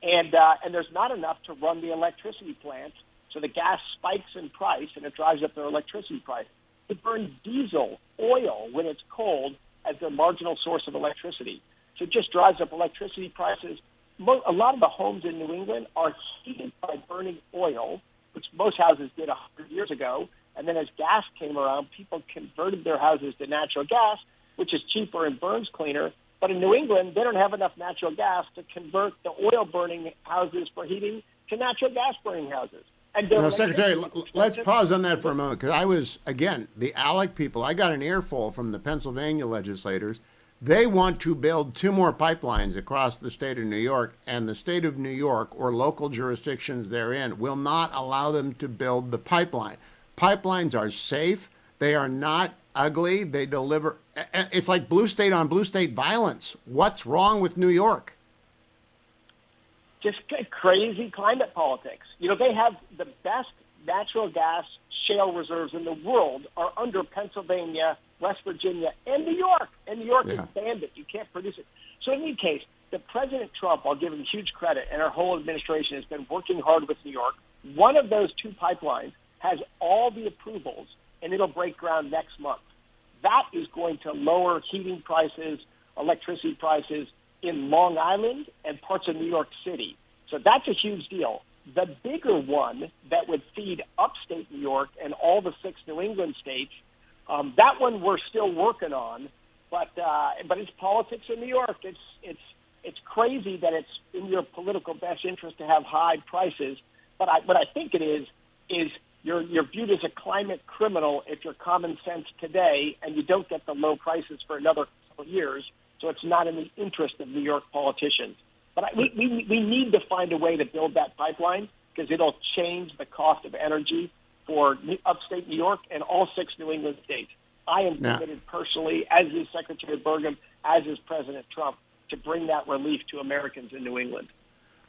and there's not enough to run the electricity plants. So the gas spikes in price, and it drives up their electricity price. They burn diesel, oil when it's cold as their marginal source of electricity. So it just drives up electricity prices. A lot of the homes in New England are heated by burning oil, which most houses did 100 years ago. And then as gas came around, people converted their houses to natural gas, which is cheaper and burns cleaner. But in New England, they don't have enough natural gas to convert the oil-burning houses for heating to natural gas-burning houses. No, Secretary, let's pause on that for a moment, because I was, again, the ALEC people, I got an earful from the Pennsylvania legislators. They want to build 2 more pipelines across the state of New York, and the state of New York or local jurisdictions therein will not allow them to build the pipeline. Pipelines are safe. They are not ugly. They deliver. It's like blue state on blue state violence. What's wrong with New York? Just crazy climate politics. You know, they have the best natural gas shale reserves in the world are under Pennsylvania, West Virginia, and New York. And New York is banned it. You can't produce it. So in any case, the President Trump, I'll give him huge credit, and our whole administration has been working hard with New York. One of those 2 pipelines has all the approvals, and it'll break ground next month. That is going to lower heating prices, electricity prices in Long Island and parts of New York City. So that's a huge deal. The bigger one that would feed upstate New York and all the 6 New England states, that one we're still working on, but it's politics in New York. It's crazy that it's in your political best interest to have high prices, but what I think it is you're viewed as a climate criminal if you're common sense today and you don't get the low prices for another couple of years. So it's not in the interest of New York politicians. But we need to find a way to build that pipeline because it'll change the cost of energy for upstate New York and all 6 New England states. I am committed personally, as is Secretary Burgum, as is President Trump, to bring that relief to Americans in New England.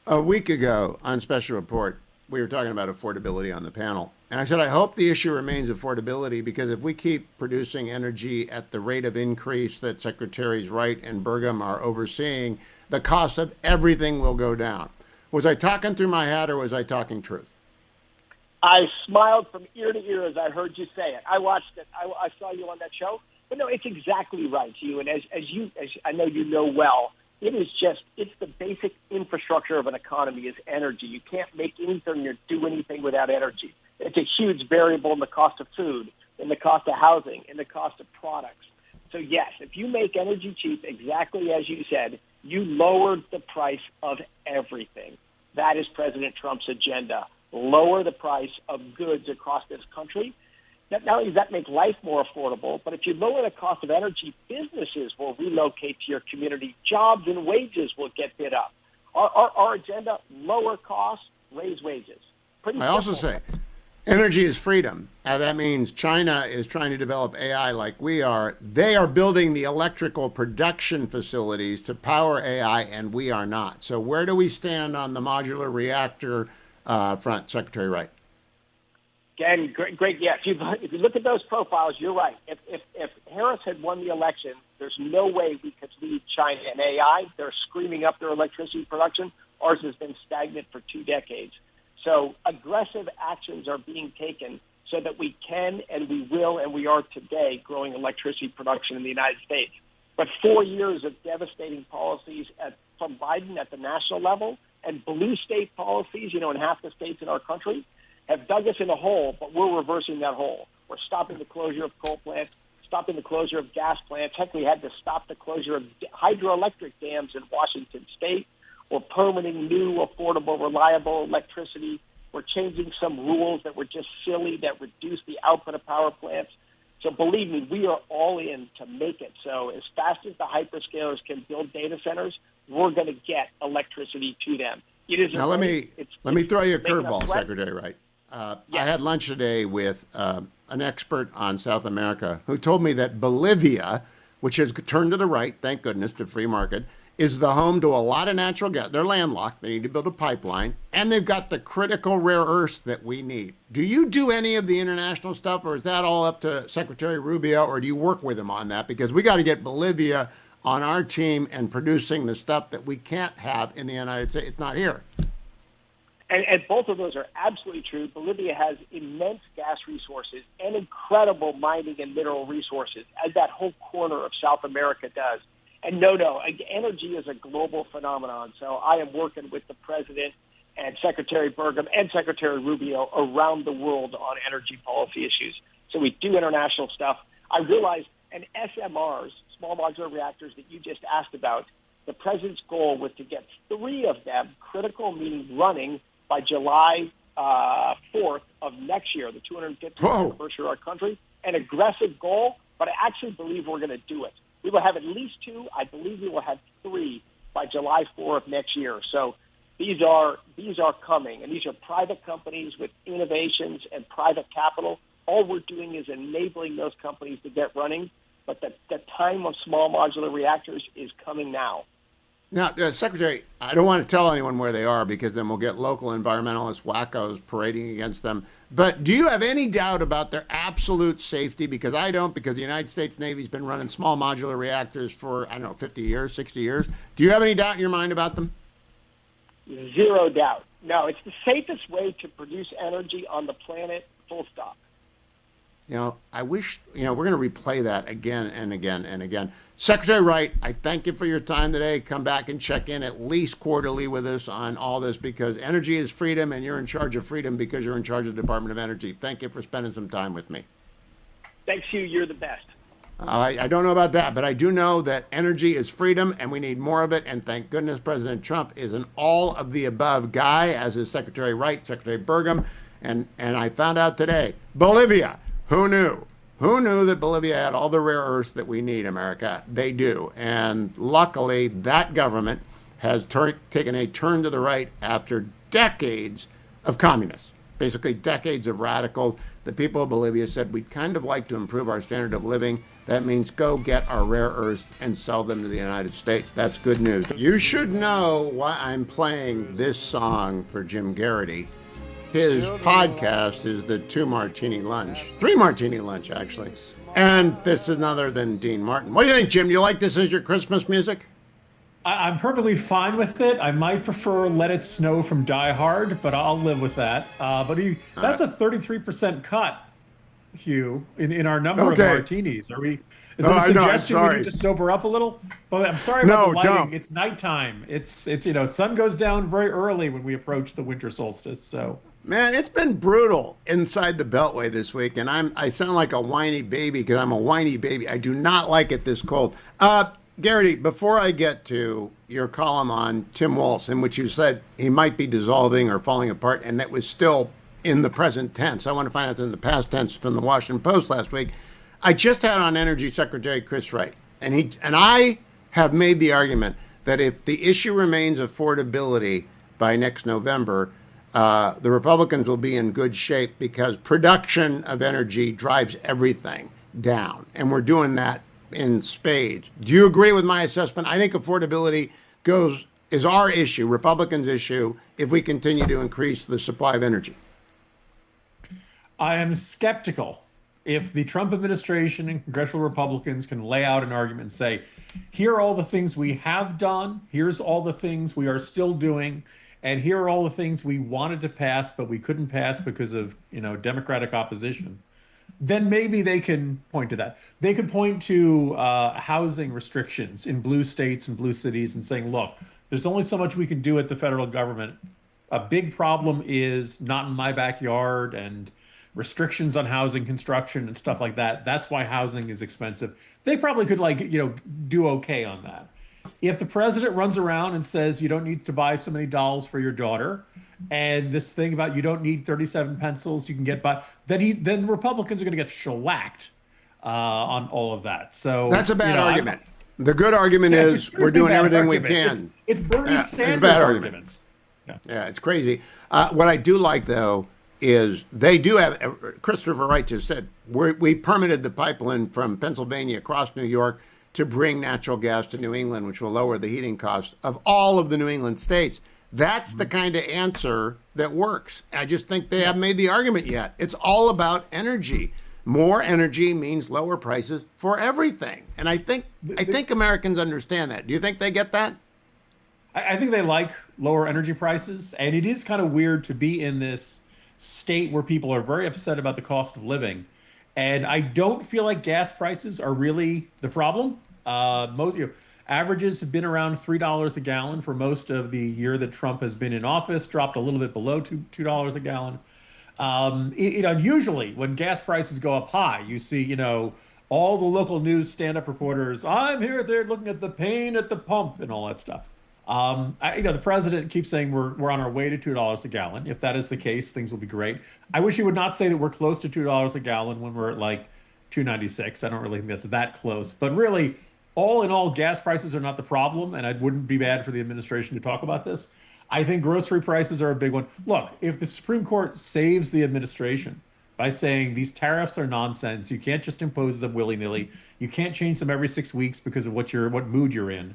A week ago on Special Report, we were talking about affordability on the panel. And I said, I hope the issue remains affordability, because if we keep producing energy at the rate of increase that Secretaries Wright and Burgum are overseeing, the cost of everything will go down. Was I talking through my hat, or was I talking truth? I smiled from ear to ear as I heard you say it. I watched it. I saw you on that show. But no, it's exactly right, Hugh. And as I know you know well, it's the basic infrastructure of an economy is energy. You can't make anything or do anything without energy. It's a huge variable in the cost of food, in the cost of housing, in the cost of products. So yes, if you make energy cheap, exactly as you said, you lowered the price of everything. That is President Trump's agenda. Lower the price of goods across this country. Not only does that make life more affordable, but if you lower the cost of energy, businesses will relocate to your community. Jobs and wages will get bid up. Our agenda, lower costs, raise wages. Pretty simple. I also say energy is freedom. That means China is trying to develop AI like we are. They are building the electrical production facilities to power AI, and we are not. So where do we stand on the modular reactor front, Secretary Wright? Again, great. Yeah, if you look at those profiles, you're right. If Harris had won the election, there's no way we could lead China in AI. They're screaming up their electricity production. Ours has been stagnant for 2 decades. So aggressive actions are being taken so that we can and we will and we are today growing electricity production in the United States. But 4 years of devastating policies from Biden at the national level and blue state policies, in half the states in our country, have dug us in a hole, but we're reversing that hole. We're stopping the closure of coal plants, stopping the closure of gas plants. Heck, we had to stop the closure of hydroelectric dams in Washington State. We're permitting new, affordable, reliable electricity. We're changing some rules that were just silly, that reduce the output of power plants. So believe me, we are all in to make it. So as fast as the hyperscalers can build data centers, we're going to get electricity to them. It is now let me throw you a curveball, Secretary Wright. I had lunch today with an expert on South America who told me that Bolivia, which has turned to the right, thank goodness, to free market, is the home to a lot of natural gas. They're landlocked. They need to build a pipeline. And they've got the critical rare earths that we need. Do you do any of the international stuff, or is that all up to Secretary Rubio, or do you work with him on that? Because we got to get Bolivia on our team and producing the stuff that we can't have in the United States. It's not here. And both of those are absolutely true. Bolivia has immense gas resources and incredible mining and mineral resources, as that whole corner of South America does. And no, energy is a global phenomenon. So I am working with the president and Secretary Burgum and Secretary Rubio around the world on energy policy issues. So we do international stuff. I realize, and SMRs, small modular reactors that you just asked about, the president's goal was to get 3 of them, critical meaning running, by July 4th of next year, the 250th anniversary of our country. An aggressive goal, but I actually believe we're going to do it. We will have at least 2. I believe we will have 3 by July 4th of next year. So these are coming, and these are private companies with innovations and private capital. All we're doing is enabling those companies to get running, but the time of small modular reactors is coming now. Now, Secretary, I don't want to tell anyone where they are, because then we'll get local environmentalist wackos parading against them. But do you have any doubt about their absolute safety? Because I don't, because the United States Navy's been running small modular reactors for, 50 years, 60 years. Do you have any doubt in your mind about them? Zero doubt. No, it's the safest way to produce energy on the planet, full stop. I wish, we're going to replay that again and again and again. Secretary Wright, I thank you for your time today. Come back and check in at least quarterly with us on all this, because energy is freedom, and you're in charge of freedom because you're in charge of the Department of Energy. Thank you for spending some time with me. Thanks, Hugh. You're the best. I don't know about that, but I do know that energy is freedom, and we need more of it. And thank goodness President Trump is an all-of-the-above guy, as is Secretary Wright, Secretary Burgum. And I found out today, Bolivia. Who knew? Who knew that Bolivia had all the rare earths that we need, America? They do. And luckily, that government has taken a turn to the right after decades of communists, basically decades of radicals. The people of Bolivia said, we'd kind of like to improve our standard of living. That means go get our rare earths and sell them to the United States. That's good news. You should know why I'm playing this song for Jim Garrity. His podcast is the 2 Martini Lunch, 3 Martini Lunch, actually. And this is none other than Dean Martin. What do you think, Jim? You like this as your Christmas music? I'm perfectly fine with it. I might prefer Let It Snow from Die Hard, but I'll live with that. That's a 33% cut, Hugh, in our number of martinis. Is it a suggestion we need to sober up a little? Well, I'm sorry about the lighting. Don't. It's nighttime. It's sun goes down very early when we approach the winter solstice. So, man, it's been brutal inside the Beltway this week, and I sound like a whiny baby because I'm a whiny baby. I do not like it this cold. Garrity, before I get to your column on Tim Walz, in which you said he might be dissolving or falling apart, and that was still in the present tense. I want to find out in the past tense from the Washington Post last week. I just had on Energy Secretary Chris Wright, and I have made the argument that if the issue remains affordability by next November, the Republicans will be in good shape because production of energy drives everything down, and we're doing that in spades. Do you agree with my assessment? I think affordability is our issue, Republicans' issue, if we continue to increase the supply of energy. I am skeptical if the Trump administration and congressional Republicans can lay out an argument and say, here are all the things we have done, here's all the things we are still doing, and here are all the things we wanted to pass but we couldn't pass because of Democratic opposition. Then maybe they can point to that. They could point to housing restrictions in blue states and blue cities and saying, look, there's only so much we can do at the federal government. A big problem is not in my backyard and restrictions on housing construction and stuff like that. That's why housing is expensive. They probably could do okay on that. If the president runs around and says you don't need to buy so many dolls for your daughter, and this thing about you don't need 37 pencils, you can get by, then Republicans are going to get shellacked on all of that. So that's a bad argument. The good argument is we're doing everything we can. It's Bernie Sanders arguments. Yeah, it's crazy. What I do like, though, is they do have, Christopher Wright just said, we permitted the pipeline from Pennsylvania across New York to bring natural gas to New England, which will lower the heating costs of all of the New England states. That's the kind of answer that works. I just think they haven't made the argument yet. It's all about energy. More energy means lower prices for everything. And I think Americans understand that. Do you think they get that? I think they like lower energy prices. And it is kind of weird to be in this state where people are very upset about the cost of living. And I don't feel like gas prices are really the problem. Averages have been around $3 a gallon for most of the year that Trump has been in office, dropped a little bit below $2 a gallon. Usually when gas prices go up high, you see, all the local news stand-up reporters, I'm here, they're looking at the pain at the pump and all that stuff. The president keeps saying we're on our way to $2 a gallon. If that is the case, things will be great. I wish he would not say that we're close to $2 a gallon when we're at like $2.96. I don't really think that's that close. But really, all in all, gas prices are not the problem, and it wouldn't be bad for the administration to talk about this. I think grocery prices are a big one. Look, if the Supreme Court saves the administration by saying these tariffs are nonsense, you can't just impose them willy-nilly, you can't change them every 6 weeks because of what mood you're in,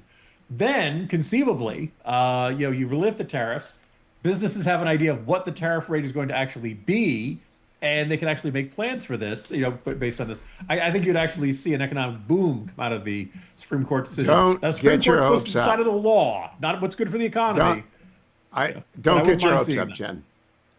then conceivably, you lift the tariffs, businesses have an idea of what the tariff rate is going to actually be, and they can actually make plans for this, based on this. I think you'd actually see an economic boom come out of the Supreme Court decision. Don't get your hopes up. Supreme Court's supposed to decide the law, not what's good for the economy. Don't get your hopes up, Jen.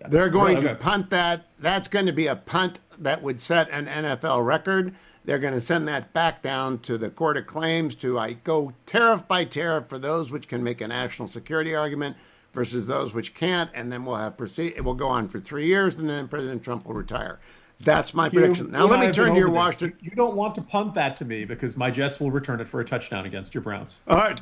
They're going to punt that. That's going to be a punt that would set an NFL record. They're going to send that back down to the Court of Claims to go tariff by tariff for those which can make a national security argument versus those which can't, and then we'll have it will go on for 3 years, and then President Trump will retire. That's my prediction. Now let me turn to your Washington. You don't want to punt that to me because my Jets will return it for a touchdown against your Browns. All right.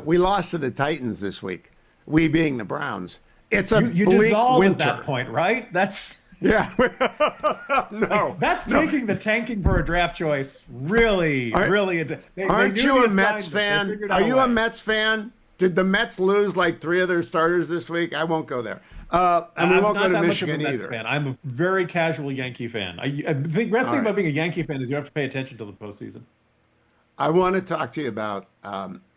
We lost to the Titans this week. We being the Browns. It's a you bleak dissolve winter. At that point, right? That's no. That's taking the tanking for a draft choice really. Aren't you a Mets fan? Are you a Mets fan? Did the Mets lose like 3 of their starters this week? I won't go there. And we won't go to Michigan either. Fan. I'm a very casual Yankee fan. I think the best thing about being a Yankee fan is you have to pay attention to the postseason. I want to talk to you about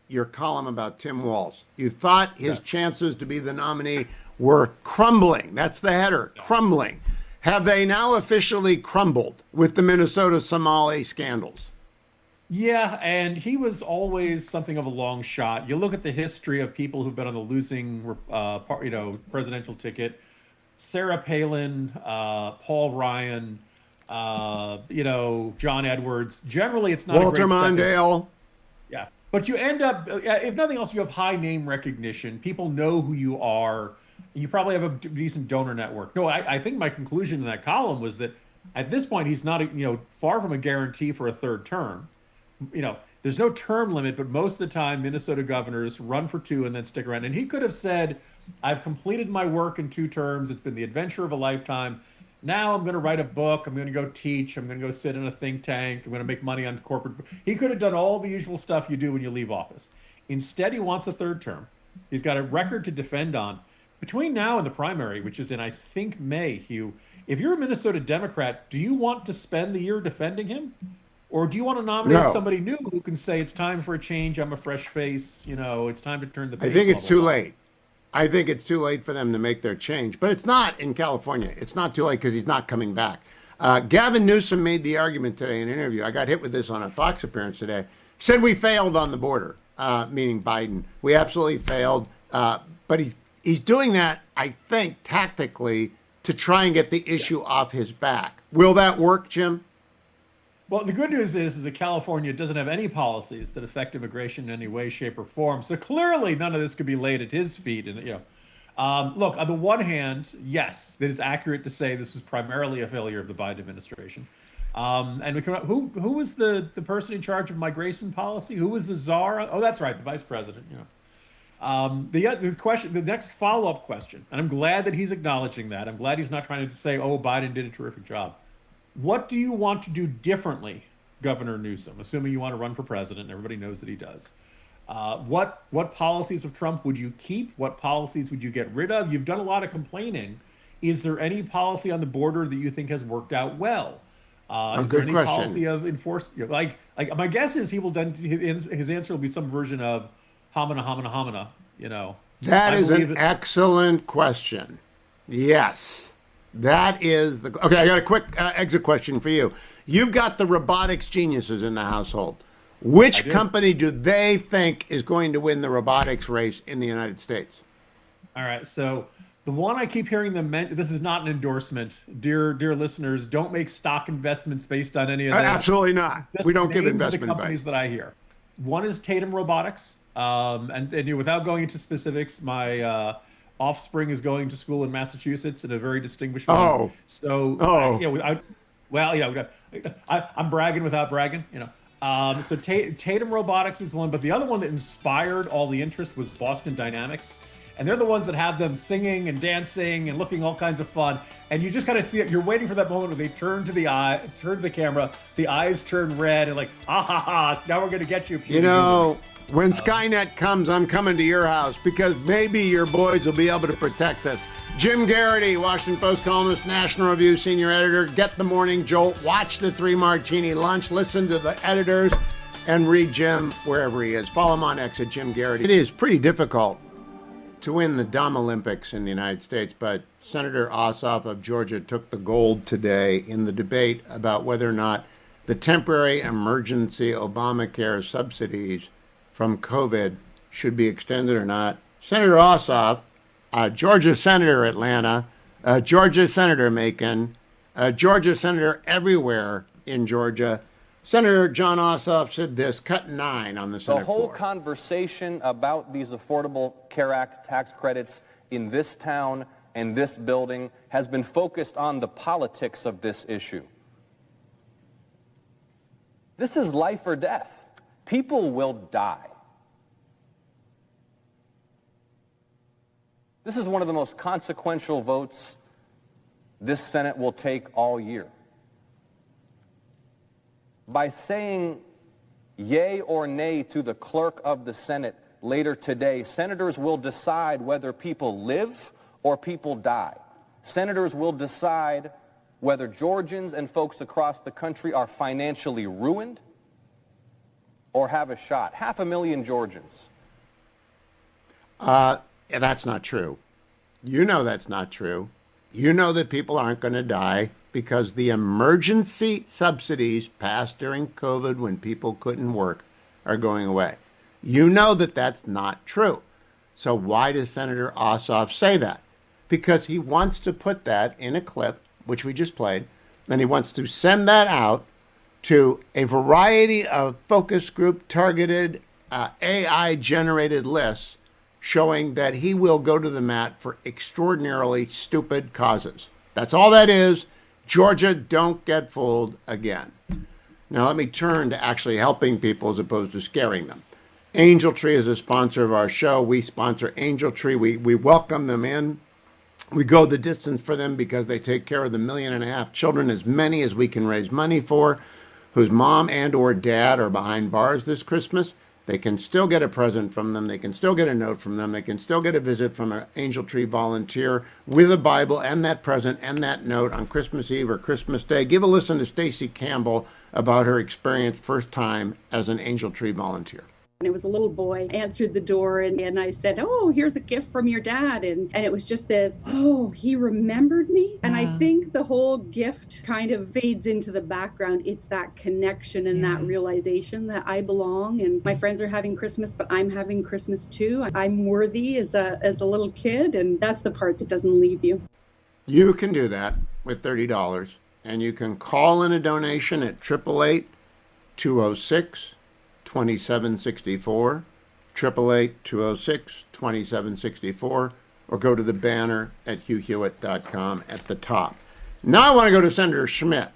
your column about Tim Walz. You thought his chances to be the nominee were crumbling. That's the header, crumbling. Have they now officially crumbled with the Minnesota Somali scandals? Yeah, and he was always something of a long shot. You look at the history of people who've been on the losing, presidential ticket: Sarah Palin, Paul Ryan, John Edwards. Generally, it's not Walter a great Mondale. Yeah, but you end up, if nothing else, you have high name recognition. People know who you are. You probably have a decent donor network. No, I think my conclusion in that column was that at this point, he's not, far from a guarantee for a third term. There's no term limit, but most of the time, Minnesota governors run for 2 and then stick around. And he could have said, I've completed my work in 2 terms. It's been the adventure of a lifetime. Now I'm going to write a book. I'm going to go teach. I'm going to go sit in a think tank. I'm going to make money on corporate. He could have done all the usual stuff you do when you leave office. Instead, he wants a third term. He's got a record to defend on. Between now and the primary, which is in, I think, May, Hugh, if you're a Minnesota Democrat, do you want to spend the year defending him? Or do you want to nominate somebody new who can say it's time for a change? I'm a fresh face. It's time to turn the page. I think it's too late. I think it's too late for them to make their change. But it's not in California. It's not too late because he's not coming back. Gavin Newsom made the argument today in an interview. I got hit with this on a Fox appearance today. Said we failed on the border, meaning Biden. We absolutely failed. But he's doing that, I think, tactically to try and get the issue off his back. Will that work, Jim? Well, the good news is that California doesn't have any policies that affect immigration in any way, shape, or form. So clearly, none of this could be laid at his feet. And look, on the one hand, yes, it is accurate to say this was primarily a failure of the Biden administration. And we come up, who was the person in charge of migration policy? Who was the czar? Oh, that's right, the vice president. The next follow-up question, and I'm glad that he's acknowledging that. I'm glad he's not trying to say, oh, Biden did a terrific job. What do you want to do differently, Governor Newsom, assuming you want to run for president, and everybody knows that he does? What policies of Trump would you keep? What policies would you get rid of? You've done a lot of complaining. Is there any policy on the border that you think has worked out well? Is there any policy of enforcement? Like my guess is he will then his answer will be some version of homina, homina, homina. That is an excellent question. Yes. That is okay. I got a quick exit question for you. You've got the robotics geniuses in the household. Which company do they think is going to win the robotics race in the United States? All right. So the one I keep hearing them, this is not an endorsement. Dear listeners, don't make stock investments based on any of this. Absolutely not. We don't give investment advice. The companies that I hear. One is Tatum Robotics. And without going into specifics, my offspring is going to school in Massachusetts in a very distinguished one. Oh. So, I'm bragging without bragging, So Tatum Robotics is one, but the other one that inspired all the interest was Boston Dynamics. And they're the ones that have them singing and dancing and looking all kinds of fun. And you just kind of see it. You're waiting for that moment where they turn to the camera, the eyes turn red, and like, now we're going to get you. When Skynet comes, I'm coming to your house because maybe your boys will be able to protect us. Jim Garrity, Washington Post columnist, National Review senior editor. Get the Morning Jolt. Watch the 3 Martini Lunch. Listen to the editors and read Jim wherever he is. Follow him on X at Jim Garrity. It is pretty difficult to win the Dumb Olympics in the United States, but Senator Ossoff of Georgia took the gold today in the debate about whether or not the temporary emergency Obamacare subsidies from COVID should be extended or not. Senator Ossoff, Georgia Senator Atlanta, Georgia Senator Macon, Georgia Senator everywhere in Georgia. Senator John Ossoff said this, cut 9 on the Senate floor. The whole conversation about these Affordable Care Act tax credits in this town and this building has been focused on the politics of this issue. This is life or death. People will die. This is one of the most consequential votes this Senate will take all year. By saying yay or nay to the clerk of the Senate later today, senators will decide whether people live or people die. Senators will decide whether Georgians and folks across the country are financially ruined or have a shot. 500,000 Georgians. That's not true. You know that's not true. You know that people aren't going to die because the emergency subsidies passed during COVID when people couldn't work are going away. You know that that's not true. So why does Senator Ossoff say that? Because he wants to put that in a clip, which we just played, and he wants to send that out to a variety of focus group targeted AI generated lists showing that he will go to the mat for extraordinarily stupid causes. That's all that is. Georgia, don't get fooled again. Now let me turn to actually helping people as opposed to scaring them. Angel Tree is a sponsor of our show. We sponsor Angel Tree. We welcome them in. We go the distance for them because they take care of the 1.5 million children, as many as we can raise money for, whose mom and or dad are behind bars this Christmas. They can still get a present from them. They can still get a note from them. They can still get a visit from an Angel Tree volunteer with a Bible and that present and that note on Christmas Eve or Christmas Day. Give a listen to Stacy Campbell about her experience first time as an Angel Tree volunteer. And it was a little boy answered the door and I said, oh, here's a gift from your dad. And it was just this, oh, he remembered me. And I think the whole gift kind of fades into the background. It's that connection and that realization that I belong and my friends are having Christmas, but I'm having Christmas too. I'm worthy as a little kid. And that's the part that doesn't leave you. You can do that with $30 and you can call in a donation at 888-206 2764, 888-206-2764, or go to the banner at hughhewitt.com at the top. Now I want to go to Senator Schmidt.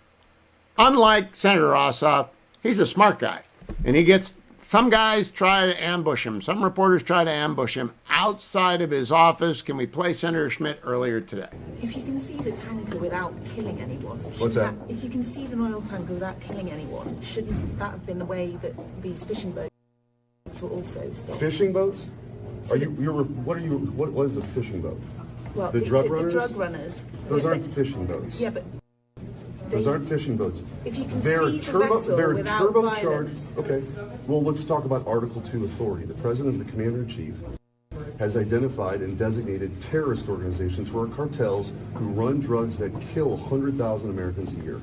Unlike Senator Ossoff, he's a smart guy, and he gets, some guys try to ambush him. Some reporters try to ambush him outside of his office. Can we play Senator Schmidt earlier today? If you can seize a tanker without killing anyone, what's that? If you can seize an oil tanker without killing anyone, shouldn't that have been the way that these fishing boats were also stopped? Fishing boats? What is a fishing boat? Well, the drug runners? The drug runners. Those aren't fishing boats. Yeah, but those aren't fishing boats. If you can seize a vessel without violence. Okay. Well, let's talk about Article 2 authority. The President, the Commander-in-Chief, has identified and designated terrorist organizations who are cartels who run drugs that kill 100,000 Americans a year.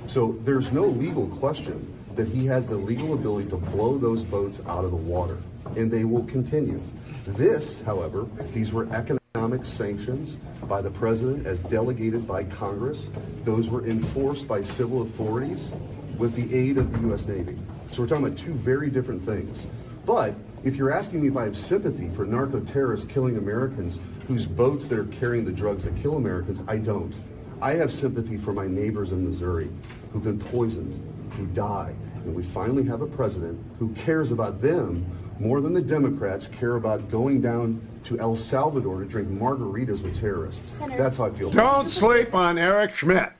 So there's no legal question that he has the legal ability to blow those boats out of the water, and they will continue. This, however, these were economic sanctions by the President as delegated by Congress. Those were enforced by civil authorities with the aid of the U.S. Navy. So we're talking about two very different things. But if you're asking me if I have sympathy for narco-terrorists killing Americans whose boats that are carrying the drugs that kill Americans, I don't. I have sympathy for my neighbors in Missouri who've been poisoned, who die. And we finally have a president who cares about them more than the Democrats care about going down to El Salvador to drink margaritas with terrorists. That's how I feel. Don't sleep on Eric Schmidt.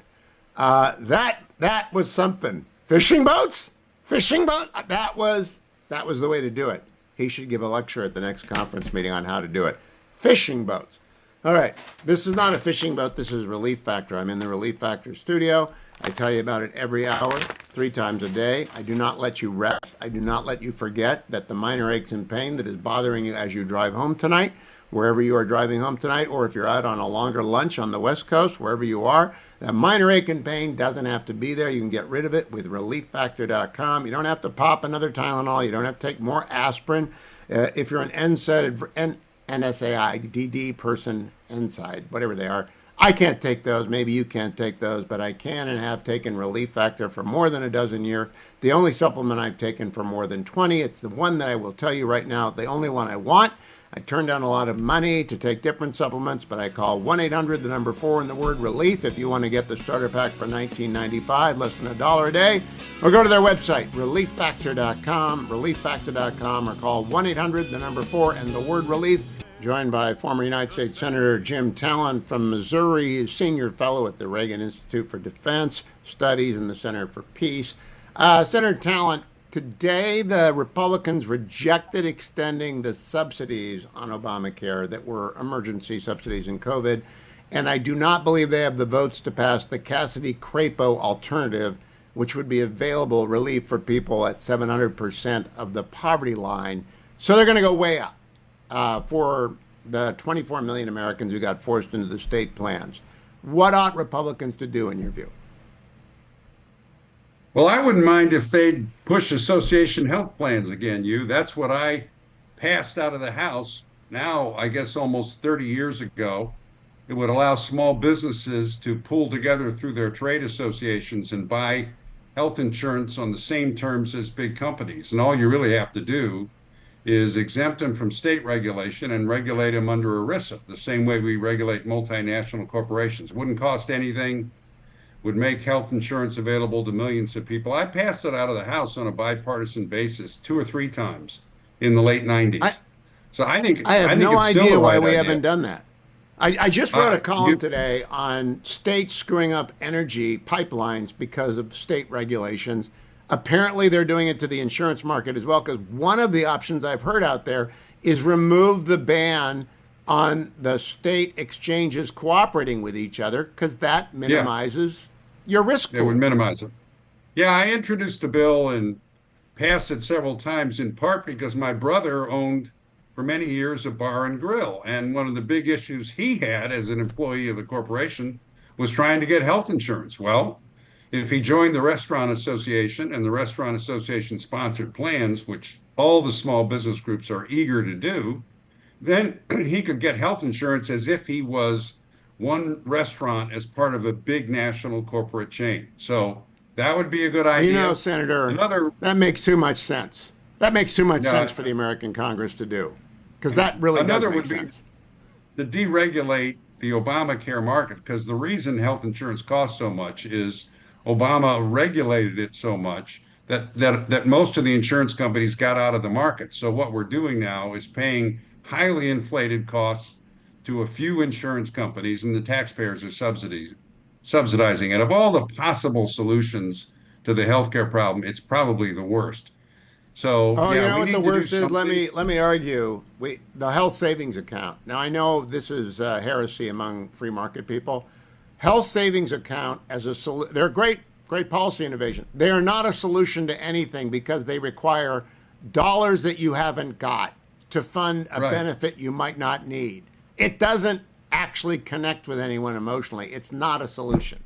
That was something. Fishing boats? Fishing boat? That was the way to do it. He should give a lecture at the next conference meeting on how to do it. Fishing boats. All right. This is not a fishing boat. This is Relief Factor. I'm in the Relief Factor studio. I tell you about it every hour, 3 times a day. I do not let you rest. I do not let you forget that the minor aches and pain that is bothering you as you drive home tonight, wherever you are driving home tonight, or if you're out on a longer lunch on the West Coast, wherever you are, that minor ache and pain doesn't have to be there. You can get rid of it with ReliefFactor.com. You don't have to pop another Tylenol. You don't have to take more aspirin. If you're an NSAID person, NSAID, whatever they are, I can't take those. Maybe you can't take those, but I can and have taken Relief Factor for more than a dozen years. The only supplement I've taken for more than 20. It's the one that I will tell you right now, the only one I want. I turn down a lot of money to take different supplements, but I call 1-800, the number 4, and the word relief if you want to get the starter pack for $19.95, less than $1 a day. Or go to their website, ReliefFactor.com, ReliefFactor.com, or call 1-800, the number 4, and the word relief. Joined by former United States Senator Jim Talent from Missouri, senior fellow at the Reagan Institute for Defense Studies and the Center for Peace. Senator Talent, today the Republicans rejected extending the subsidies on Obamacare that were emergency subsidies in COVID, and I do not believe they have the votes to pass the Cassidy-Crapo alternative, which would be available relief for people at 700% of the poverty line. So they're going to go way up. For the 24 million Americans who got forced into the state plans. What ought Republicans to do, in your view? Well, I wouldn't mind if they'd push association health plans again, That's what I passed out of the House now, I guess almost 30 years ago. It would allow small businesses to pool together through their trade associations and buy health insurance on the same terms as big companies. And all you really have to do is exempt them from state regulation and regulate them under ERISA, the same way we regulate multinational corporations. Wouldn't cost anything, would make health insurance available to millions of people. I passed it out of the House on a bipartisan basis 2 or 3 times in the late 90s. So I think I have no it's still idea the why right we idea. haven't done that. I just wrote a column today on states screwing up energy pipelines because of state regulations. Apparently, they're doing it to the insurance market as well, because one of the options I've heard out there is remove the ban on the state exchanges cooperating with each other, because that minimizes your risk pool. It would minimize it. Yeah, I introduced the bill and passed it several times, in part because my brother owned for many years a bar and grill. And one of the big issues he had as an employee of the corporation was trying to get health insurance. Well, if he joined the Restaurant Association and the Restaurant Association sponsored plans, which all the small business groups are eager to do, then he could get health insurance as if he was one restaurant as part of a big national corporate chain. So that would be a good idea. You know, Senator, that makes too much sense. That makes too much sense for the American Congress to do, because that really does make sense. To deregulate the Obamacare market, because the reason health insurance costs so much is Obama regulated it so much that most of the insurance companies got out of the market. So what we're doing now is paying highly inflated costs to a few insurance companies, and the taxpayers are subsidizing it. Of all the possible solutions to the healthcare problem, it's probably the worst. So, you know what the worst is? Let me argue. The health savings account. Now, I know this is heresy among free market people. Health savings account they're a great policy innovation. They are not a solution to anything, because they require dollars that you haven't got to fund a benefit you might not need. It doesn't actually connect with anyone emotionally. It's not a solution.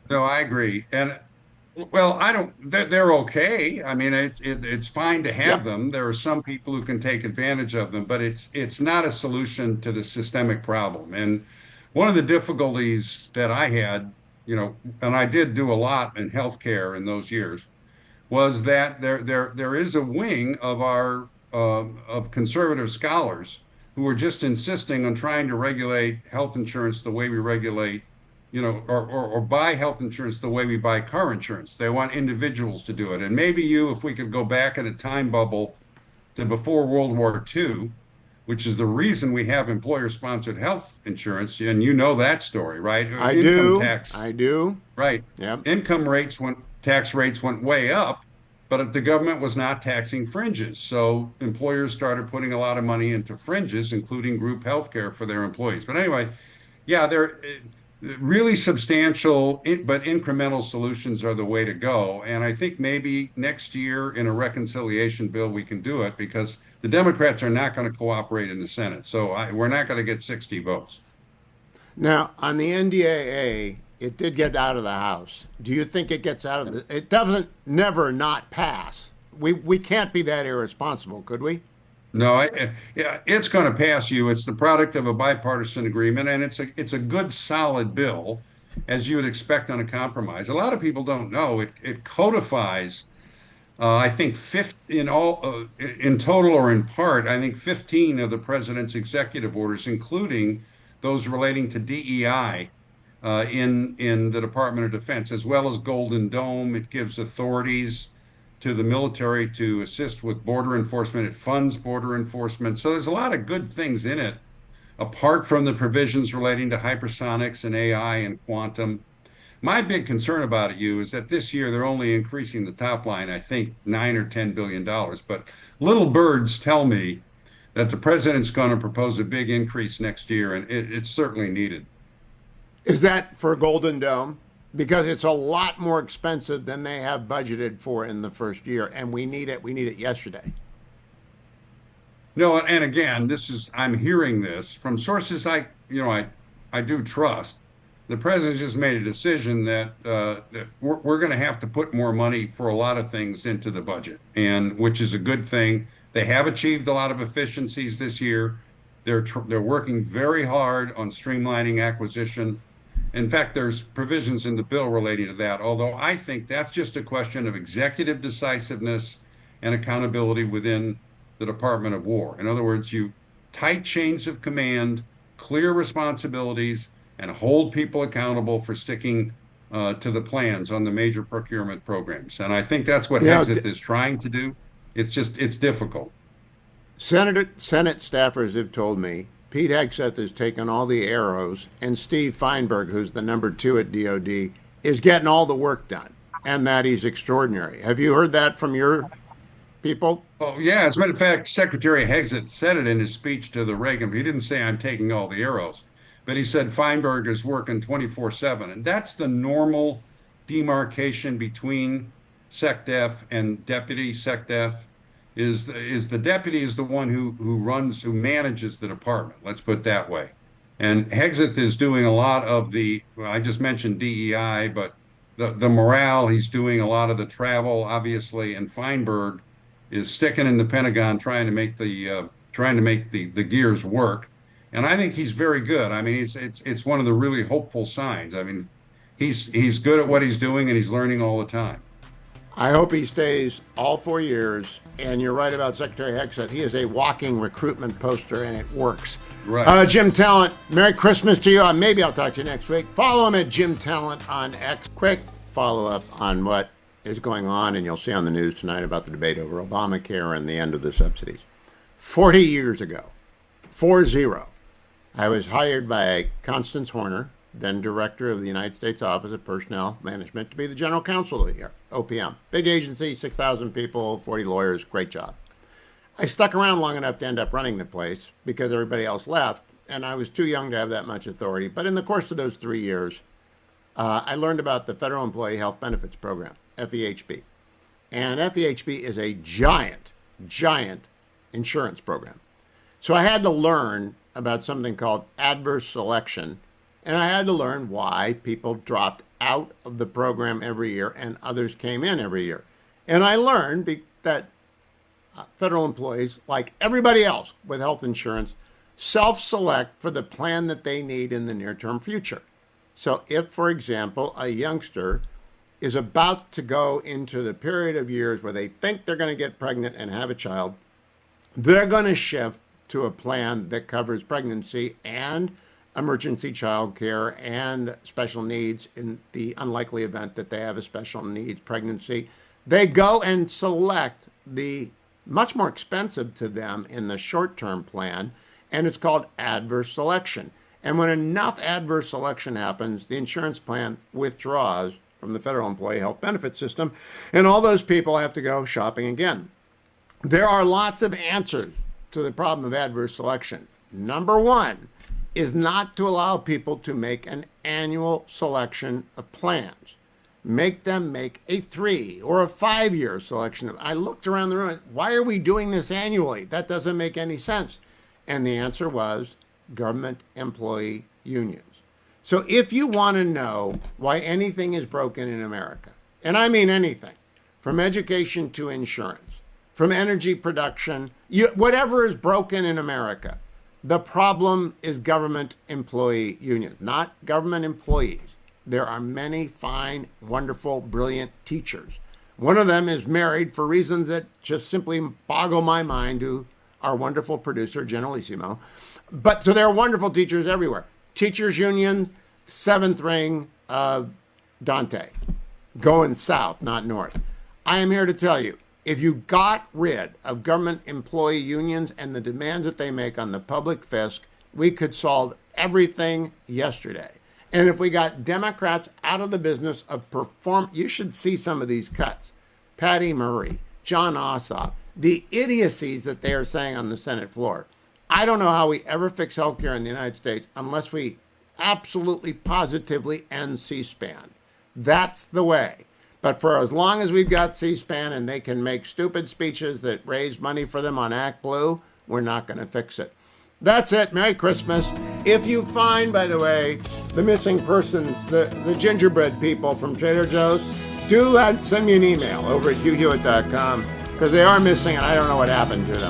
No, I agree. And well, they're okay. I mean, it's fine to have them. There are some people who can take advantage of them, but it's not a solution to the systemic problem. And one of the difficulties that I had, and I did do a lot in healthcare in those years, was that there is a wing of our of conservative scholars who are just insisting on trying to regulate health insurance the way we regulate, or buy health insurance the way we buy car insurance. They want individuals to do it. And maybe if we could go back in a time bubble to before World War II, which is the reason we have employer-sponsored health insurance, and you know that story, right? I do. Right. Yep. Tax rates went way up, but the government was not taxing fringes. So employers started putting a lot of money into fringes, including group health care for their employees. But anyway, they're really substantial but incremental solutions are the way to go. And I think maybe next year in a reconciliation bill we can do it, because the Democrats are not going to cooperate in the Senate. So we're not going to get 60 votes. Now, on the NDAA, it did get out of the House. Do you think it gets out of the... It doesn't never not pass. We can't be that irresponsible, could we? No, it's going to pass you. It's the product of a bipartisan agreement, and it's a good, solid bill, as you would expect on a compromise. A lot of people don't know it codifies. I think in total or in part, I think 15 of the president's executive orders, including those relating to DEI in the Department of Defense, as well as Golden Dome. It gives authorities to the military to assist with border enforcement. It funds border enforcement. So there's a lot of good things in it, apart from the provisions relating to hypersonics and AI and quantum. My big concern about it, is that this year they're only increasing the top line, I think, $9 or $10 billion. But little birds tell me that the president's going to propose a big increase next year, and it's certainly needed. Is that for Golden Dome? Because it's a lot more expensive than they have budgeted for in the first year, and we need it. We need it yesterday. No, and again, I'm hearing this from sources I do trust. The president just made a decision that we're going to have to put more money for a lot of things into the budget, and which is a good thing. They have achieved a lot of efficiencies this year. They're working very hard on streamlining acquisition. In fact, there's provisions in the bill relating to that, although I think that's just a question of executive decisiveness and accountability within the Department of War. In other words, you tight chains of command, clear responsibilities, and hold people accountable for sticking to the plans on the major procurement programs. And I think that's what Hexit is trying to do. It's difficult. Senate staffers have told me Pete Hegseth has taken all the arrows, and Steve Feinberg, who's the number 2 at DOD, is getting all the work done, and that he's extraordinary. Have you heard that from your people? Oh, yeah. As a matter of fact, Secretary Hegseth said it in his speech to the Reagan. He didn't say I'm taking all the arrows, but he said Feinberg is working 24/7. And that's the normal demarcation between SecDef and Deputy SecDef. Is the deputy is the one who manages the department. Let's put it that way. And Hegseth is doing a lot of I just mentioned DEI, but the morale, he's doing a lot of the travel, obviously, and Feinberg is sticking in the Pentagon trying to make the gears work. And I think he's very good. I mean, it's one of the really hopeful signs. I mean, he's good at what he's doing, and he's learning all the time. I hope he stays all 4 years. And you're right about Secretary Hegseth. He is a walking recruitment poster, and it works. Right. Jim Talent, Merry Christmas to you. Maybe I'll talk to you next week. Follow him at Jim Talent on X. Quick follow-up on what is going on, and you'll see on the news tonight about the debate over Obamacare and the end of the subsidies. 40 years ago, 40, I was hired by Constance Horner, then director of the United States Office of Personnel Management, to be the general counsel of the OPM. Big agency, 6,000 people, 40 lawyers, great job. I stuck around long enough to end up running the place because everybody else left, and I was too young to have that much authority. But in the course of those 3 years, I learned about the Federal Employee Health Benefits Program, FEHB. And FEHB is a giant insurance program. So I had to learn about something called adverse selection, and I had to learn why people dropped out of the program every year and others came in every year. And I learned that federal employees, like everybody else with health insurance, self-select for the plan that they need in the near-term future. So if, for example, a youngster is about to go into the period of years where they think they're going to get pregnant and have a child, they're going to shift to a plan that covers pregnancy and emergency child care and special needs in the unlikely event that they have a special needs pregnancy. They go and select the much more expensive to them in the short-term plan, and it's called adverse selection. And when enough adverse selection happens, the insurance plan withdraws from the Federal Employee Health Benefit System, and all those people have to go shopping again. There are lots of answers to the problem of adverse selection. Number one is not to allow people to make an annual selection of plans. Make them make a 3 or a 5-year selection. I looked around the room. Why are we doing this annually? That doesn't make any sense. And the answer was government employee unions. So if you want to know why anything is broken in America, and I mean anything, from education to insurance, from energy production, whatever is broken in America, the problem is government employee unions, not government employees. There are many fine, wonderful, brilliant teachers. One of them is married for reasons that just simply boggle my mind to our wonderful producer, Generalissimo. But so there are wonderful teachers everywhere. Teachers union, 7th ring of Dante, going south, not north. I am here to tell you, if you got rid of government employee unions and the demands that they make on the public fisc, we could solve everything yesterday. And if we got Democrats out of the business of you should see some of these cuts. Patty Murray, John Ossoff, the idiocies that they are saying on the Senate floor. I don't know how we ever fix healthcare in the United States unless we absolutely positively end C-SPAN. That's the way. But for as long as we've got C-SPAN and they can make stupid speeches that raise money for them on Act Blue, we're not going to fix it. That's it. Merry Christmas. If you find, by the way, the missing persons, the gingerbread people from Trader Joe's, send me an email over at hughhewitt.com, because they are missing and I don't know what happened to them.